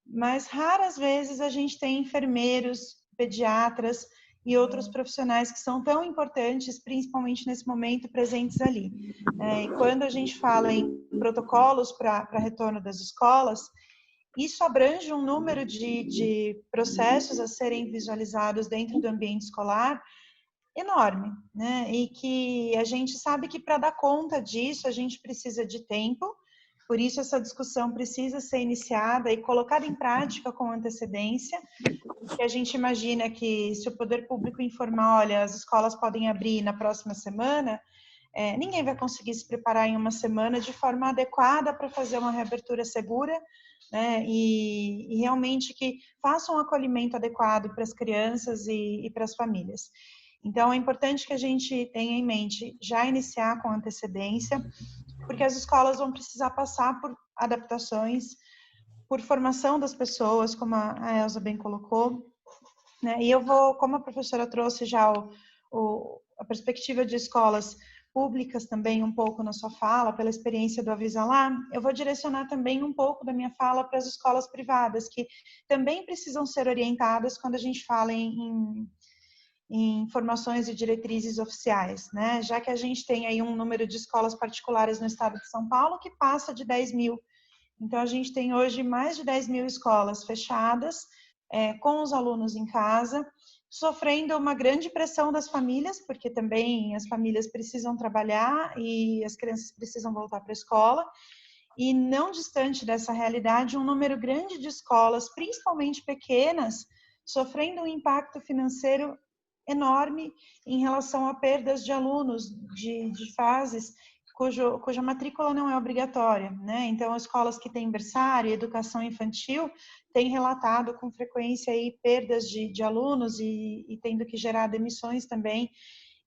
mas raras vezes a gente tem enfermeiros, pediatras e outros profissionais que são tão importantes, principalmente nesse momento, presentes ali. E quando a gente fala em protocolos para retorno das escolas, isso abrange um número de processos a serem visualizados dentro do ambiente escolar enorme, né? E que a gente sabe que para dar conta disso a gente precisa de tempo, Por isso, essa discussão precisa ser iniciada e colocada em prática com antecedência, porque a gente imagina que se o poder público informar, olha, as escolas podem abrir na próxima semana, ninguém vai conseguir se preparar em uma semana de forma adequada para fazer uma reabertura segura, né, e realmente que faça um acolhimento adequado para as crianças e para as famílias. Então, é importante que a gente tenha em mente já iniciar com antecedência, porque as escolas vão precisar passar por adaptações, por formação das pessoas, como a Elza bem colocou, né? E eu vou, como a professora trouxe já a perspectiva de escolas públicas também um pouco na sua fala, pela experiência do Avisa Lá, eu vou direcionar também um pouco da minha fala para as escolas privadas, que também precisam ser orientadas quando a gente fala em informações e diretrizes oficiais, né? Já que a gente tem aí um número de escolas particulares no estado de São Paulo que passa de 10 mil. Então, a gente tem hoje mais de 10 mil escolas fechadas, com os alunos em casa, sofrendo uma grande pressão das famílias, porque também as famílias precisam trabalhar e as crianças precisam voltar para a escola. E não distante dessa realidade, um número grande de escolas, principalmente pequenas, sofrendo um impacto financeiro enorme em relação a perdas de alunos de fases cuja matrícula não é obrigatória, né? Então, as escolas que têm berçário e educação infantil têm relatado com frequência aí perdas de alunos e tendo que gerar demissões também,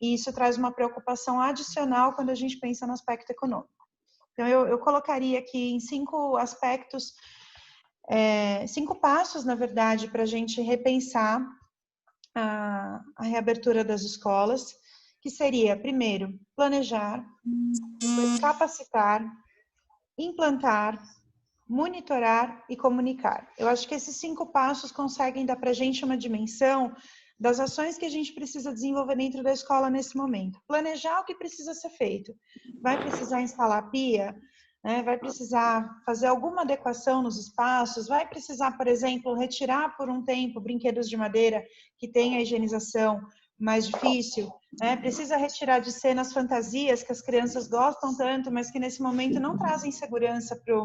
e isso traz uma preocupação adicional quando a gente pensa no aspecto econômico. Então, eu colocaria aqui em 5 aspectos, 5 passos, na verdade, para a gente repensar a reabertura das escolas, que seria, primeiro, planejar, depois capacitar, implantar, monitorar e comunicar. Eu acho que esses 5 passos conseguem dar para a gente uma dimensão das ações que a gente precisa desenvolver dentro da escola nesse momento. Planejar o que precisa ser feito. Vai precisar instalar pia? Né? Vai precisar fazer alguma adequação nos espaços? Vai precisar, por exemplo, retirar por um tempo brinquedos de madeira que tem a higienização mais difícil? Né? Precisa retirar de cena as fantasias que as crianças gostam tanto, mas que nesse momento não trazem segurança para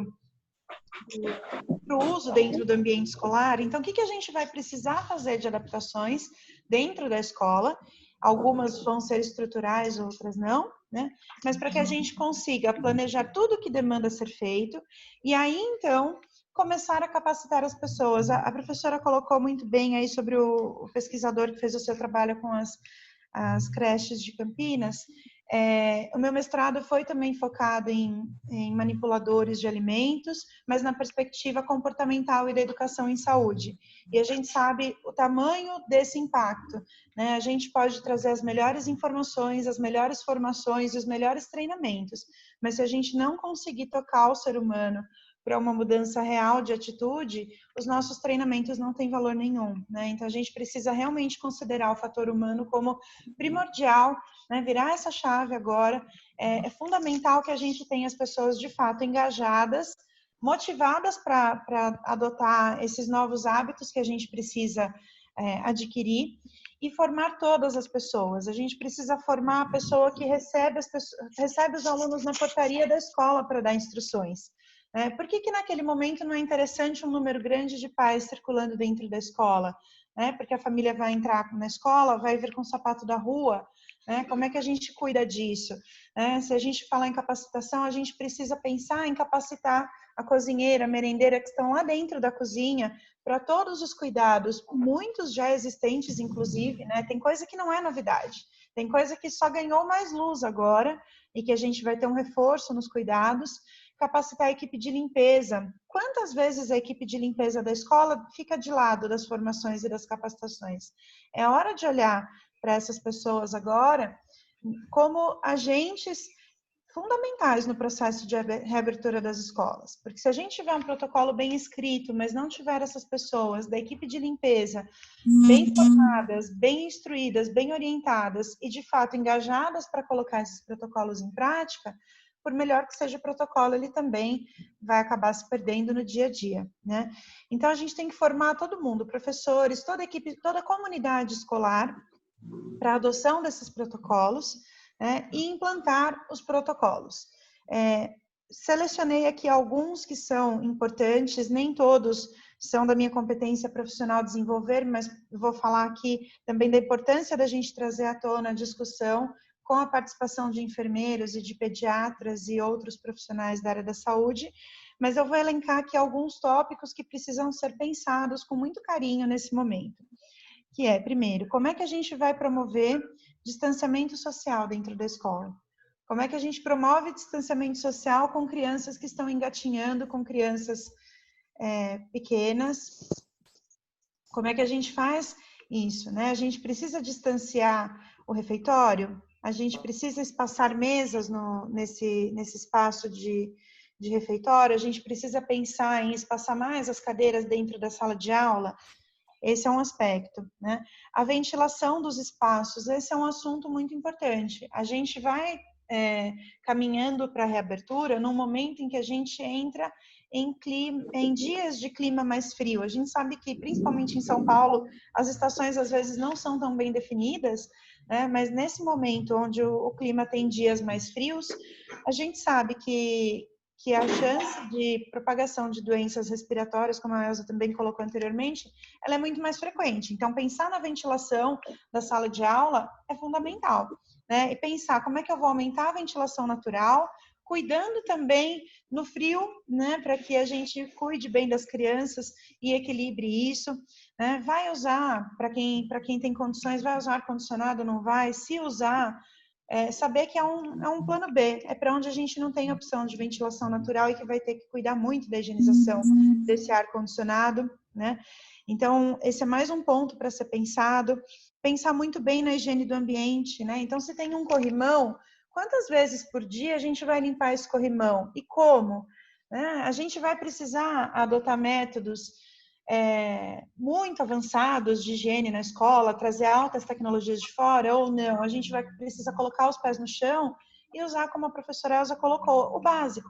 o uso dentro do ambiente escolar. Então, o que a gente vai precisar fazer de adaptações dentro da escola? Algumas vão ser estruturais, outras não, né? Mas para que a gente consiga planejar tudo que demanda ser feito e aí, então, começar a capacitar as pessoas. A professora colocou muito bem aí sobre o pesquisador que fez o seu trabalho com as creches de Campinas. O meu mestrado foi também focado em manipuladores de alimentos, mas na perspectiva comportamental e da educação em saúde. E a gente sabe o tamanho desse impacto, né? A gente pode trazer as melhores informações, as melhores formações e os melhores treinamentos, mas se a gente não conseguir tocar o ser humano para uma mudança real de atitude, os nossos treinamentos não têm valor nenhum, né? Então, a gente precisa realmente considerar o fator humano como primordial, né? Virar essa chave agora. É fundamental que a gente tenha as pessoas, de fato, engajadas, motivadas para adotar esses novos hábitos que a gente precisa adquirir e formar todas as pessoas. A gente precisa formar a pessoa que recebe os alunos na portaria da escola para dar instruções. Por que naquele momento não é interessante um número grande de pais circulando dentro da escola? Porque a família vai entrar na escola, vai vir com o sapato da rua, como é que a gente cuida disso? Se a gente falar em capacitação, a gente precisa pensar em capacitar a cozinheira, a merendeira que estão lá dentro da cozinha para todos os cuidados, muitos já existentes, inclusive, tem coisa que não é novidade, tem coisa que só ganhou mais luz agora e que a gente vai ter um reforço nos cuidados. Capacitar a equipe de limpeza. Quantas vezes a equipe de limpeza da escola fica de lado das formações e das capacitações? É hora de olhar para essas pessoas agora como agentes fundamentais no processo de reabertura das escolas. Porque se a gente tiver um protocolo bem escrito, mas não tiver essas pessoas da equipe de limpeza bem formadas, bem instruídas, bem orientadas e, de fato, engajadas para colocar esses protocolos em prática, por melhor que seja o protocolo, ele também vai acabar se perdendo no dia a dia, né? Então, a gente tem que formar todo mundo, professores, toda a equipe, toda a comunidade escolar, para a adoção desses protocolos, e implantar os protocolos. selecionei aqui alguns que são importantes, nem todos são da minha competência profissional desenvolver, mas vou falar aqui também da importância da gente trazer à tona a discussão com a participação de enfermeiros e de pediatras e outros profissionais da área da saúde, mas eu vou elencar aqui alguns tópicos que precisam ser pensados com muito carinho nesse momento, que é, primeiro, como é que a gente vai promover distanciamento social dentro da escola? Como é que a gente promove distanciamento social com crianças que estão engatinhando, com crianças pequenas? Como é que a gente faz isso, né? A gente precisa distanciar o refeitório, a gente precisa espaçar mesas nesse espaço de refeitório, a gente precisa pensar em espaçar mais as cadeiras dentro da sala de aula. Esse é um aspecto, né? A ventilação dos espaços, esse é um assunto muito importante. A gente vai caminhando para a reabertura num momento em que a gente entra em dias de clima mais frio. A gente sabe que, principalmente em São Paulo, as estações às vezes não são tão bem definidas, né? Mas nesse momento onde o clima tem dias mais frios, a gente sabe que a chance de propagação de doenças respiratórias, como a Elza também colocou anteriormente, ela é muito mais frequente. Então, pensar na ventilação da sala de aula é fundamental, né? E pensar como é que eu vou aumentar a ventilação natural, cuidando também no frio, né? Para que a gente cuide bem das crianças e equilibre isso, né? Vai usar, para quem tem condições, vai usar ar-condicionado, não vai? Se usar, saber que é um plano B, é para onde a gente não tem opção de ventilação natural e que vai ter que cuidar muito da higienização desse ar-condicionado, né? Então, esse é mais um ponto para ser pensado. Pensar muito bem na higiene do ambiente, né? Então, se tem um corrimão, quantas vezes por dia a gente vai limpar esse corrimão? E como? Né? A gente vai precisar adotar métodos muito avançados de higiene na escola, trazer altas tecnologias de fora ou não? A gente vai precisar colocar os pés no chão e usar, como a professora Elza colocou, o básico.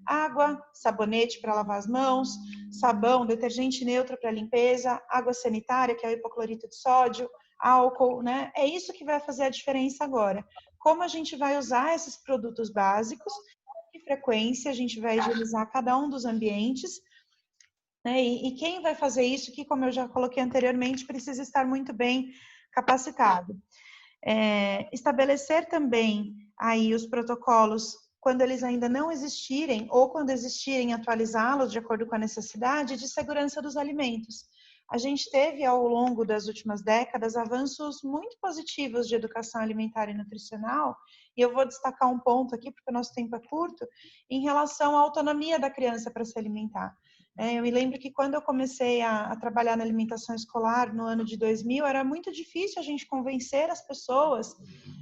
Água, sabonete para lavar as mãos, sabão, detergente neutro para limpeza, água sanitária, que é o hipoclorito de sódio, álcool, né? É isso que vai fazer a diferença agora. Como a gente vai usar esses produtos básicos, com que frequência a gente vai higienizar cada um dos ambientes, né? E quem vai fazer isso, que, como eu já coloquei anteriormente, precisa estar muito bem capacitado. Estabelecer também aí os protocolos, quando eles ainda não existirem, ou quando existirem, atualizá-los de acordo com a necessidade de segurança dos alimentos. A gente teve, ao longo das últimas décadas, avanços muito positivos de educação alimentar e nutricional, e eu vou destacar um ponto aqui, porque o nosso tempo é curto, em relação à autonomia da criança para se alimentar. Eu me lembro que quando eu comecei a trabalhar na alimentação escolar, no ano de 2000, era muito difícil a gente convencer as pessoas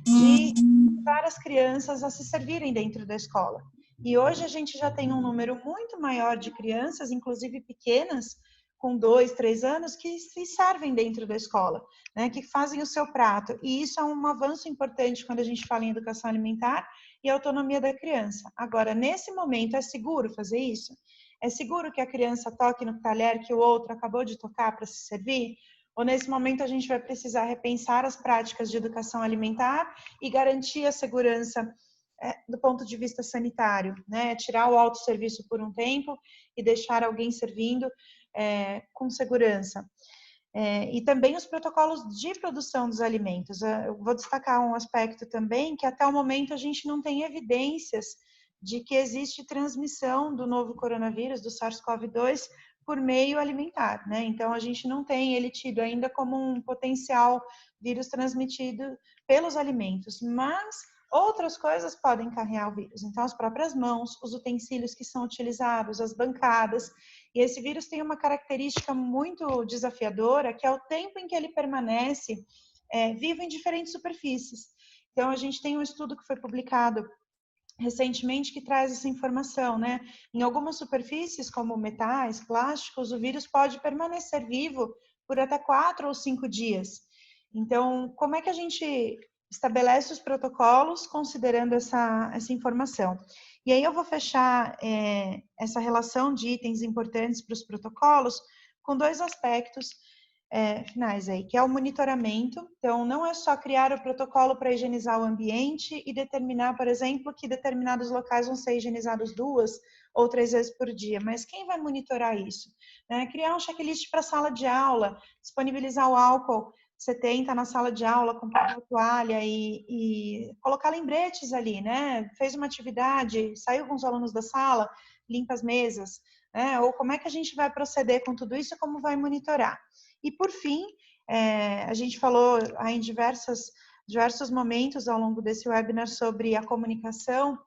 de levar as crianças a se servirem dentro da escola. E hoje a gente já tem um número muito maior de crianças, inclusive pequenas, com 2, 3 anos, que se servem dentro da escola, né, que fazem o seu prato. E isso é um avanço importante quando a gente fala em educação alimentar e autonomia da criança. Agora, nesse momento, é seguro fazer isso? É seguro que a criança toque no talher que o outro acabou de tocar para se servir? Ou nesse momento a gente vai precisar repensar as práticas de educação alimentar e garantir a segurança do ponto de vista sanitário, né? Tirar o autosserviço por um tempo e deixar alguém servindo com segurança. E também os protocolos de produção dos alimentos. Eu vou destacar um aspecto também, que até o momento a gente não tem evidências de que existe transmissão do novo coronavírus, do SARS-CoV-2, por meio alimentar, né? Então, a gente não tem ele tido ainda como um potencial vírus transmitido pelos alimentos, mas outras coisas podem carregar o vírus. Então, as próprias mãos, os utensílios que são utilizados, as bancadas. E esse vírus tem uma característica muito desafiadora, que é o tempo em que ele permanece vivo em diferentes superfícies. Então, a gente tem um estudo que foi publicado recentemente que traz essa informação, né? Em algumas superfícies, como metais, plásticos, o vírus pode permanecer vivo por até 4 ou 5 dias. Então, como é que a gente estabelece os protocolos considerando essa informação? E aí eu vou fechar essa relação de itens importantes para os protocolos com 2 aspectos finais aí, que é o monitoramento. Então, não é só criar o protocolo para higienizar o ambiente e determinar, por exemplo, que determinados locais vão ser higienizados 2 ou 3 vezes por dia, mas quem vai monitorar isso? Criar um checklist para a sala de aula, disponibilizar o álcool 70 na sala de aula com papel toalha e colocar lembretes ali, né? Fez uma atividade, saiu com os alunos da sala, limpa as mesas, né? Ou como é que a gente vai proceder com tudo isso e como vai monitorar? E, por fim, a gente falou em diversos momentos ao longo desse webinar sobre a comunicação.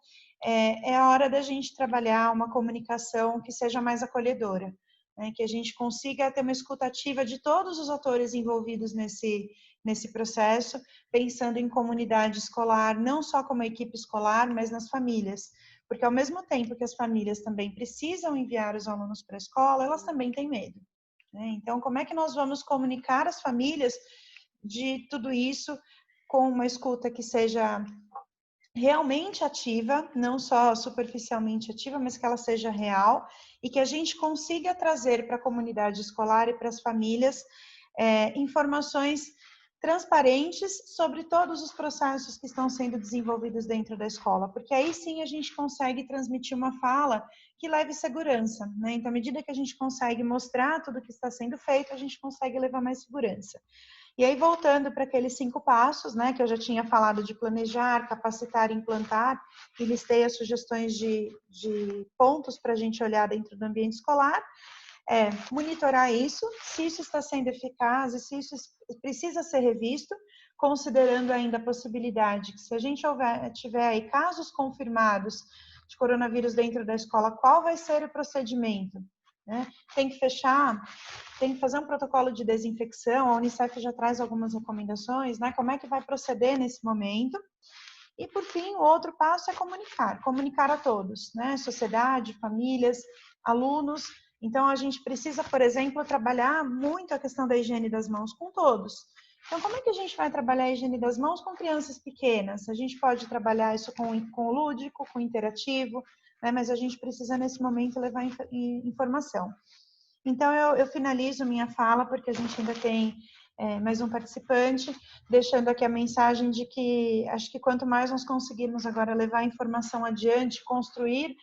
É a hora da gente trabalhar uma comunicação que seja mais acolhedora, né? Que a gente consiga ter uma escuta ativa de todos os atores envolvidos nesse processo, pensando em comunidade escolar, não só como equipe escolar, mas nas famílias. Porque, ao mesmo tempo que as famílias também precisam enviar os alunos para a escola, elas também têm medo. Então, como é que nós vamos comunicar às famílias de tudo isso com uma escuta que seja realmente ativa, não só superficialmente ativa, mas que ela seja real e que a gente consiga trazer para a comunidade escolar e para as famílias informações transparentes sobre todos os processos que estão sendo desenvolvidos dentro da escola, porque aí sim a gente consegue transmitir uma fala que leve segurança, né? Então, à medida que a gente consegue mostrar tudo o que está sendo feito, a gente consegue levar mais segurança. E aí, voltando para aqueles 5 passos, né, que eu já tinha falado de planejar, capacitar, implantar, e listei as sugestões de pontos para a gente olhar dentro do ambiente escolar, monitorar isso, se isso está sendo eficaz e se isso precisa ser revisto, considerando ainda a possibilidade que se a gente tiver aí casos confirmados de coronavírus dentro da escola, qual vai ser o procedimento? Né? Tem que fechar, tem que fazer um protocolo de desinfecção, a Unicef já traz algumas recomendações, né? Como é que vai proceder nesse momento? E, por fim, o outro passo é comunicar a todos, né? Sociedade, famílias, alunos. Então, a gente precisa, por exemplo, trabalhar muito a questão da higiene das mãos com todos. Então, como é que a gente vai trabalhar a higiene das mãos com crianças pequenas? A gente pode trabalhar isso com o lúdico, com o interativo, né? Mas a gente precisa, nesse momento, levar informação. Então, eu finalizo minha fala, porque a gente ainda tem mais um participante, deixando aqui a mensagem de que acho que quanto mais nós conseguirmos agora levar a informação adiante, construir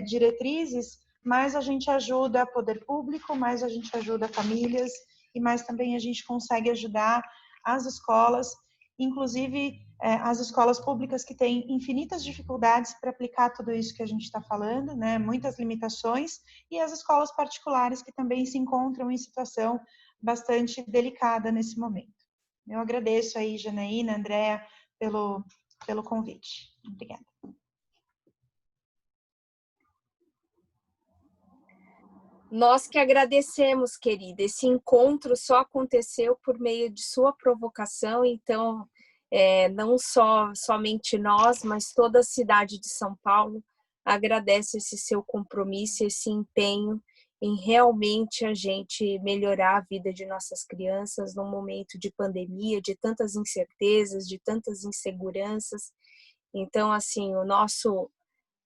diretrizes, mais a gente ajuda poder público, mais a gente ajuda famílias e mais também a gente consegue ajudar as escolas, inclusive as escolas públicas que têm infinitas dificuldades para aplicar tudo isso que a gente está falando, né? Muitas limitações, e as escolas particulares que também se encontram em situação bastante delicada nesse momento. Eu agradeço aí, Janaína, Andréa, pelo convite. Obrigada. Nós que agradecemos, querida. Esse encontro só aconteceu por meio de sua provocação, então, não somente nós, mas toda a cidade de São Paulo agradece esse seu compromisso, esse empenho em realmente a gente melhorar a vida de nossas crianças num momento de pandemia, de tantas incertezas, de tantas inseguranças. Então, assim, o nosso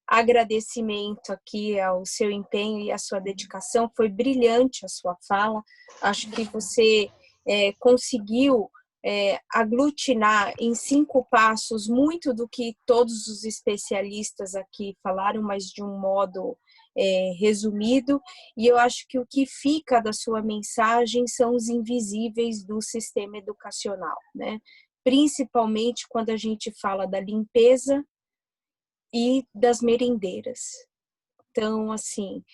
agradecimento aqui ao seu empenho e à sua dedicação. Foi brilhante a sua fala. Acho que você conseguiu aglutinar em 5 passos muito do que todos os especialistas aqui falaram, mas de um modo resumido. E eu acho que o que fica da sua mensagem são os invisíveis do sistema educacional, né? Principalmente quando a gente fala da limpeza e das merendeiras. Então, assim,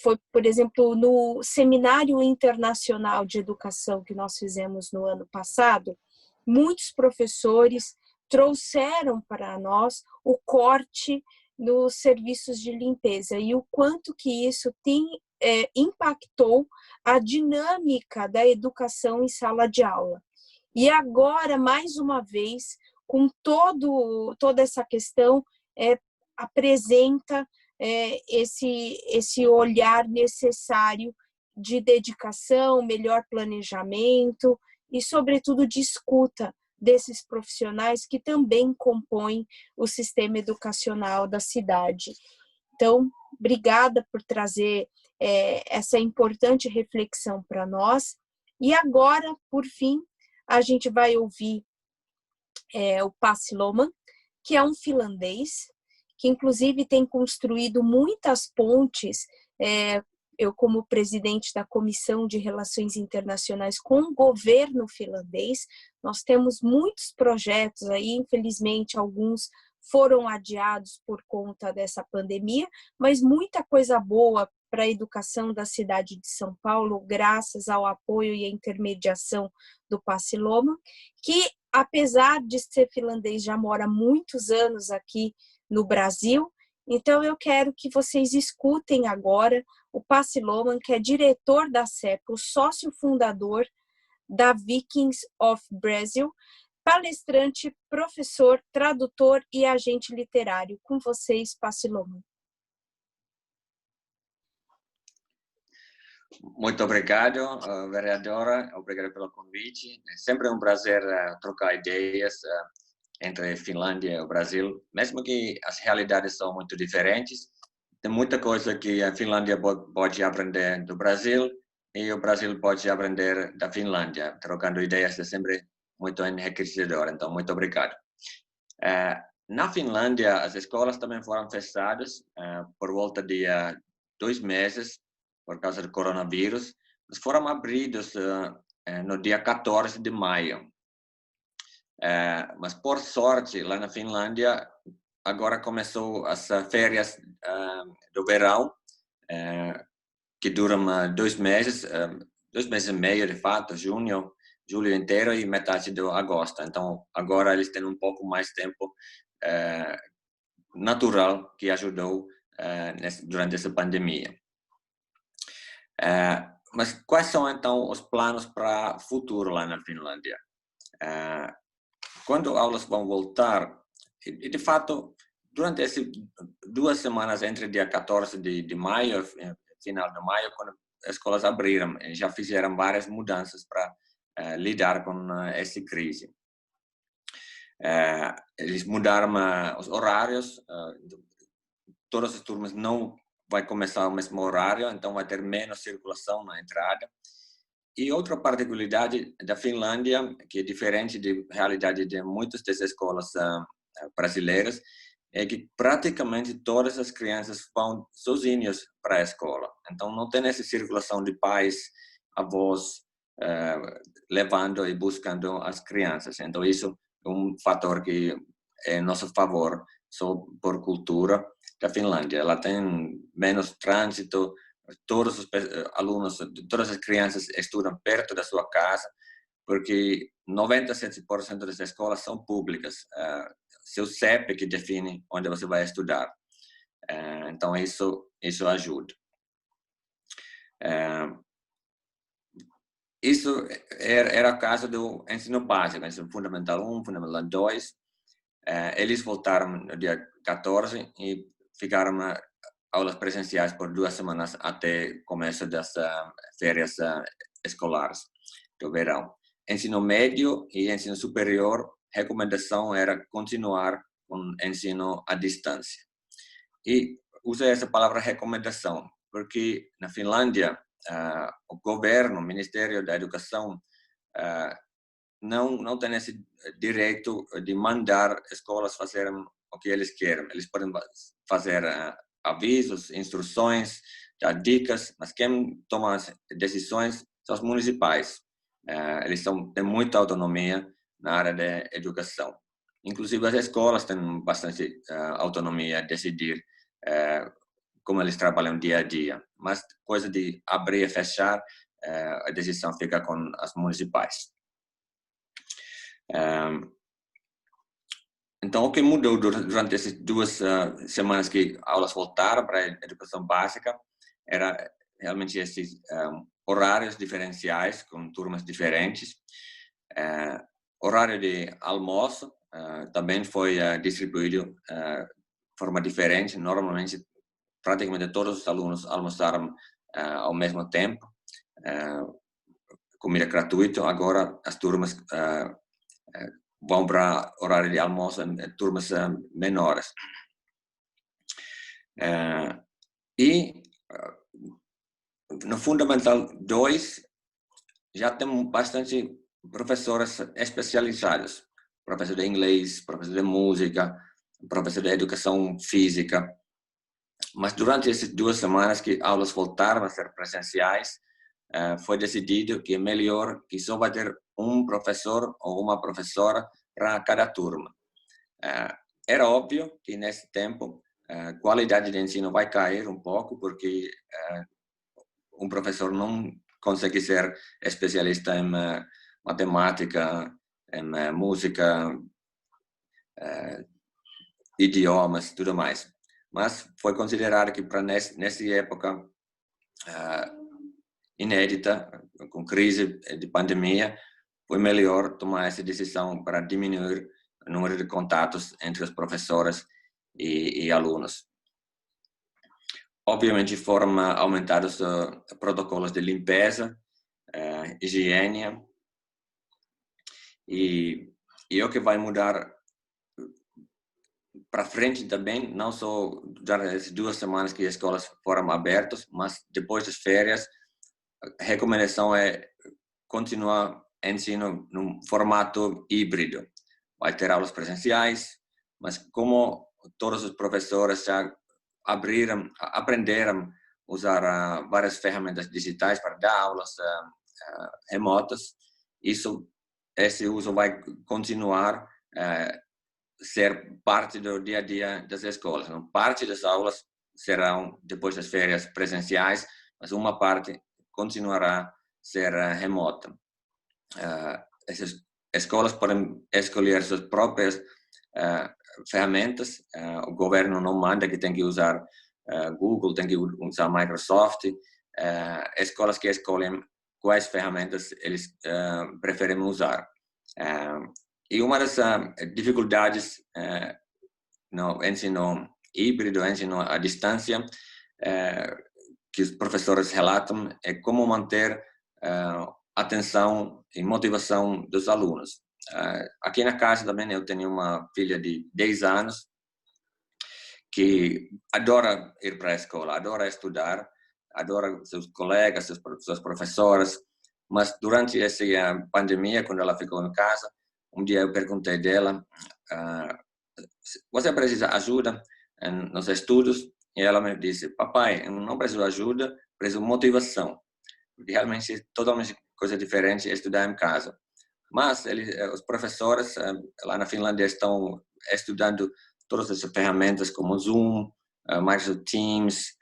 foi, por exemplo, no Seminário Internacional de Educação que nós fizemos no ano passado, muitos professores trouxeram para nós o corte dos serviços de limpeza e o quanto que isso impactou a dinâmica da educação em sala de aula. E agora, mais uma vez, com toda essa questão, apresenta esse olhar necessário de dedicação, melhor planejamento e, sobretudo, de escuta desses profissionais que também compõem o sistema educacional da cidade. Então, obrigada por trazer essa importante reflexão para nós. E agora, por fim, a gente vai ouvir o Pasi Loman, que é um finlandês, que inclusive tem construído muitas pontes, eu como presidente da Comissão de Relações Internacionais com o governo finlandês, nós temos muitos projetos aí, infelizmente alguns foram adiados por conta dessa pandemia, mas muita coisa boa para a educação da cidade de São Paulo, graças ao apoio e à intermediação do Pasi Loman, que apesar de ser finlandês, já mora muitos anos aqui no Brasil. Então, eu quero que vocês escutem agora o Pasi Loman, que é diretor da CEPO, sócio fundador da Vikings of Brazil, palestrante, professor, tradutor e agente literário. Com vocês, Pasi Loman. Muito obrigado, vereadora. Obrigado pelo convite. É sempre um prazer trocar ideias entre Finlândia e o Brasil, mesmo que as realidades são muito diferentes. Tem muita coisa que a Finlândia pode aprender do Brasil e o Brasil pode aprender da Finlândia. Trocando ideias é sempre muito enriquecedor. Então, muito obrigado. Na Finlândia, as escolas também foram fechadas por volta de 2 meses, por causa do coronavírus, mas foram abridos no dia 14 de maio. Mas, por sorte, lá na Finlândia, agora começou as férias do verão, que duram 2 meses, 2 meses e meio, de fato, julho inteiro e metade de agosto. Então, agora eles têm um pouco mais tempo natural que ajudou durante essa pandemia. Mas quais são, então, os planos para o futuro lá na Finlândia? Quando aulas vão voltar, e de fato, durante essas 2 semanas entre dia 14 de maio e final de maio, quando as escolas abriram, já fizeram várias mudanças para lidar com essa crise. Eles mudaram os horários, todas as turmas não vai começar ao mesmo horário, então vai ter menos circulação na entrada. E outra particularidade da Finlândia, que é diferente da realidade de muitas das escolas brasileiras, é que praticamente todas as crianças vão sozinhas para a escola. Então não tem essa circulação de pais, avós, levando e buscando as crianças. Então isso é um fator que é em nosso favor, só por cultura da Finlândia. Ela tem menos trânsito, todos os alunos, todas as crianças estudam perto da sua casa, porque 97% das escolas são públicas. Seu CEP que define onde você vai estudar. Então isso ajuda. Isso era o caso do ensino básico, ensino fundamental 1, fundamental 2. Eles voltaram no dia 14 e ficaram aulas presenciais por 2 semanas até o começo das férias escolares do verão. Ensino médio e ensino superior, recomendação era continuar com ensino à distância. E usei essa palavra recomendação, porque na Finlândia, o governo, o Ministério da Educação, não tem esse direito de mandar escolas fazerem o que eles querem. Eles podem fazer avisos, instruções, dar dicas, mas quem toma as decisões são os municipais. Eles têm muita autonomia na área da educação. Inclusive as escolas têm bastante autonomia a decidir como eles trabalham dia a dia. Mas coisa de abrir e fechar, a decisão fica com as municipais. Então, o que mudou durante essas 2 semanas que aulas voltaram para a educação básica era realmente esses horários diferenciais com turmas diferentes. Horário de almoço também foi distribuído de forma diferente. Normalmente, praticamente todos os alunos almoçaram ao mesmo tempo, comida gratuita. Agora, as turmas vão para horário de almoço em turmas menores. E no Fundamental 2, já temos bastante professores especializados, professor de inglês, professor de música, professor de educação física. Mas durante essas 2 semanas que aulas voltaram a ser presenciais, foi decidido que é melhor que só vai ter um professor ou uma professora para cada turma. Era óbvio que nesse tempo a qualidade de ensino vai cair um pouco, porque um professor não consegue ser especialista em matemática, em música, idiomas, tudo mais. Mas foi considerado que para nessa época inédita, com crise de pandemia, foi melhor tomar essa decisão para diminuir o número de contatos entre os professores e alunos. Obviamente foram aumentados protocolos de limpeza, higiene, e o que vai mudar para frente também, não só durante as 2 semanas que as escolas foram abertas, mas depois das férias, a recomendação é continuar ensino num formato híbrido. Vai ter aulas presenciais, mas como todos os professores já aprenderam a usar várias ferramentas digitais para dar aulas remotas, esse uso vai continuar ser parte do dia a dia das escolas. Então, parte das aulas serão depois das férias presenciais, mas uma parte continuará a ser remota. Essas escolas podem escolher suas próprias ferramentas. O governo não manda que tem que usar Google, tem que usar Microsoft. Escolas que escolhem quais ferramentas eles preferem usar. E uma das dificuldades no ensino híbrido, ensino à distância, que os professores relatam, é como manter atenção e motivação dos alunos. Aqui na casa também eu tenho uma filha de 10 anos que adora ir para a escola, adora estudar, adora seus colegas, seus professores, mas durante essa pandemia, quando ela ficou em casa, um dia eu perguntei dela, você precisa de ajuda nos estudos? E ela me disse, papai, eu não preciso de ajuda, preciso de motivação. Porque realmente é totalmente coisa diferente estudar em casa. Mas os professores lá na Finlândia estão estudando todas essas ferramentas como Zoom, Microsoft Teams,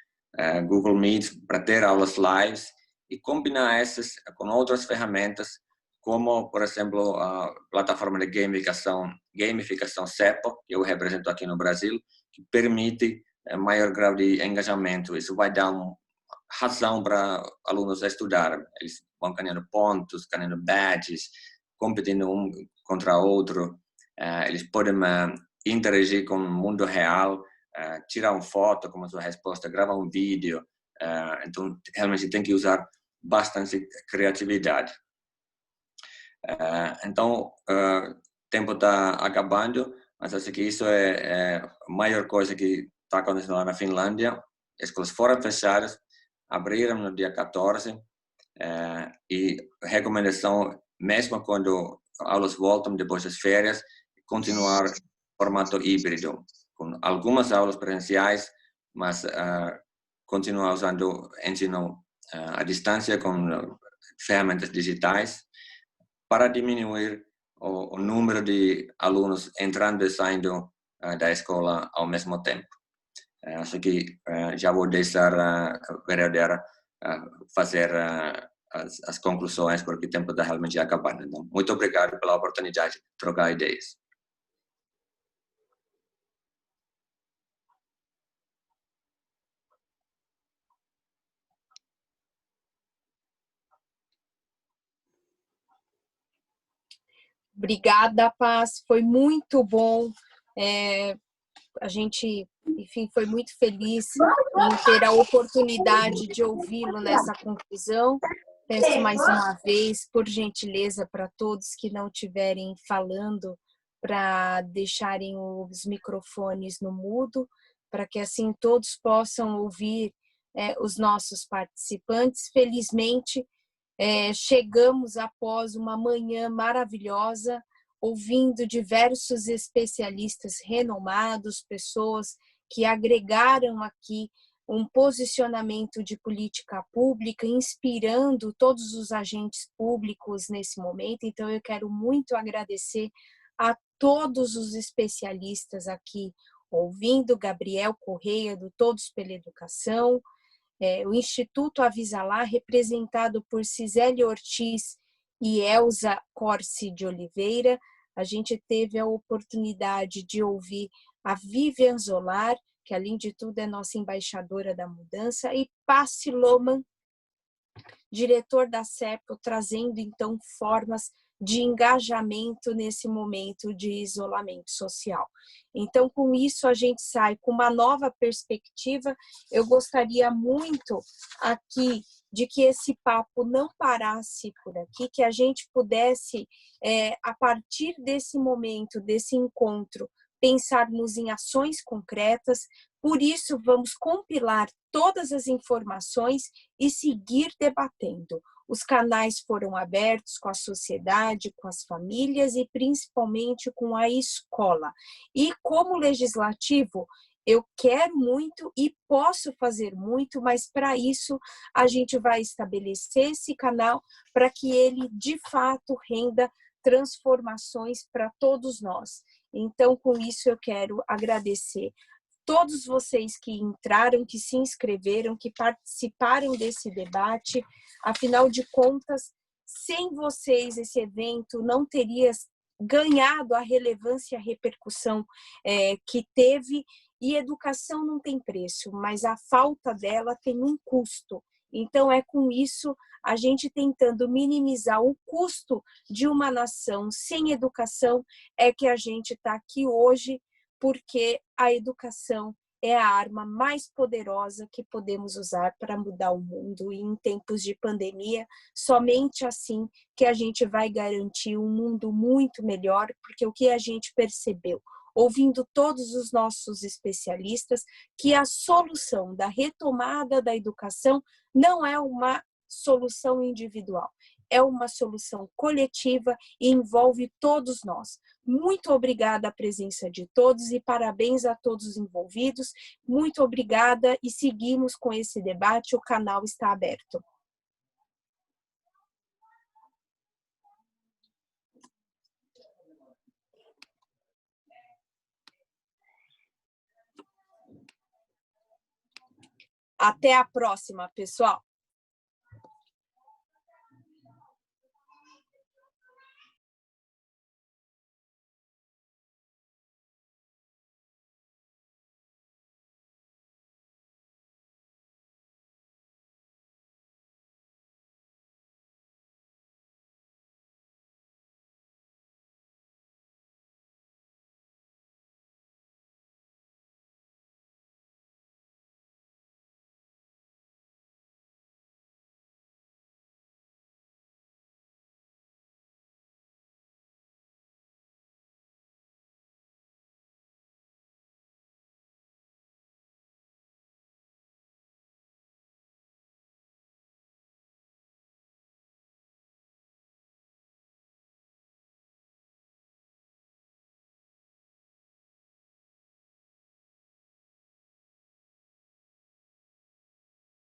Google Meet, para ter aulas lives e combinar essas com outras ferramentas, como, por exemplo, a plataforma de gamificação CEPO, que eu represento aqui no Brasil, que permite maior grau de engajamento. Isso vai dar razão para alunos estudarem. Eles vão ganhando pontos, ganhando badges, competindo um contra outro. Eles podem interagir com o mundo real, tirar uma foto como sua resposta, gravar um vídeo. Então, realmente tem que usar bastante criatividade. Então, o tempo está acabando, mas acho que isso é a maior coisa que está acontecendo lá na Finlândia. Escolas foram fechadas, abriram no dia 14, e recomendação, mesmo quando aulas voltam depois das férias, continuar formato híbrido, com algumas aulas presenciais, mas continuar usando ensino à distância com ferramentas digitais, para diminuir o número de alunos entrando e saindo da escola ao mesmo tempo. Acho que já vou deixar a vereadora fazer as conclusões, porque o tempo está realmente acabando. Então, muito obrigado pela oportunidade de trocar ideias. Obrigada, Paz. Foi muito bom. A gente, enfim, foi muito feliz em ter a oportunidade de ouvi-lo nessa conclusão. Peço mais uma vez, por gentileza, para todos que não estiverem falando, para deixarem os microfones no mudo, para que assim todos possam ouvir os nossos participantes. Felizmente, Chegamos após uma manhã maravilhosa, ouvindo diversos especialistas renomados, pessoas que agregaram aqui um posicionamento de política pública, inspirando todos os agentes públicos nesse momento. Então, eu quero muito agradecer a todos os especialistas aqui, ouvindo Gabriel Correia, do Todos pela Educação, o Instituto Avisalá, representado por Cisele Ortiz e Elza Corsi de Oliveira. A gente teve a oportunidade de ouvir a Vivian Zolar, que além de tudo é nossa embaixadora da mudança, e Passi Loman, diretor da CEPO, trazendo então formas de engajamento nesse momento de isolamento social. Então, com isso, a gente sai com uma nova perspectiva. Eu gostaria muito aqui de que esse papo não parasse por aqui, que a gente pudesse, a partir desse momento, desse encontro, pensarmos em ações concretas. Por isso, vamos compilar todas as informações e seguir debatendo. Os canais foram abertos com a sociedade, com as famílias e principalmente com a escola. E como legislativo, eu quero muito e posso fazer muito, mas para isso a gente vai estabelecer esse canal para que ele de fato renda transformações para todos nós. Então, com isso eu quero agradecer todos vocês que entraram, que se inscreveram, que participaram desse debate. Afinal de contas, sem vocês esse evento não teria ganhado a relevância e a repercussão que teve. E educação não tem preço, mas a falta dela tem um custo. Então, é com isso a gente tentando minimizar o custo de uma nação sem educação é que a gente está aqui hoje, porque a educação é a arma mais poderosa que podemos usar para mudar o mundo. E em tempos de pandemia, somente assim que a gente vai garantir um mundo muito melhor, porque o que a gente percebeu, ouvindo todos os nossos especialistas, que a solução da retomada da educação não é uma solução individual, é uma solução coletiva e envolve todos nós. Muito obrigada à presença de todos e parabéns a todos os envolvidos. Muito obrigada e seguimos com esse debate, o canal está aberto. Até a próxima, pessoal!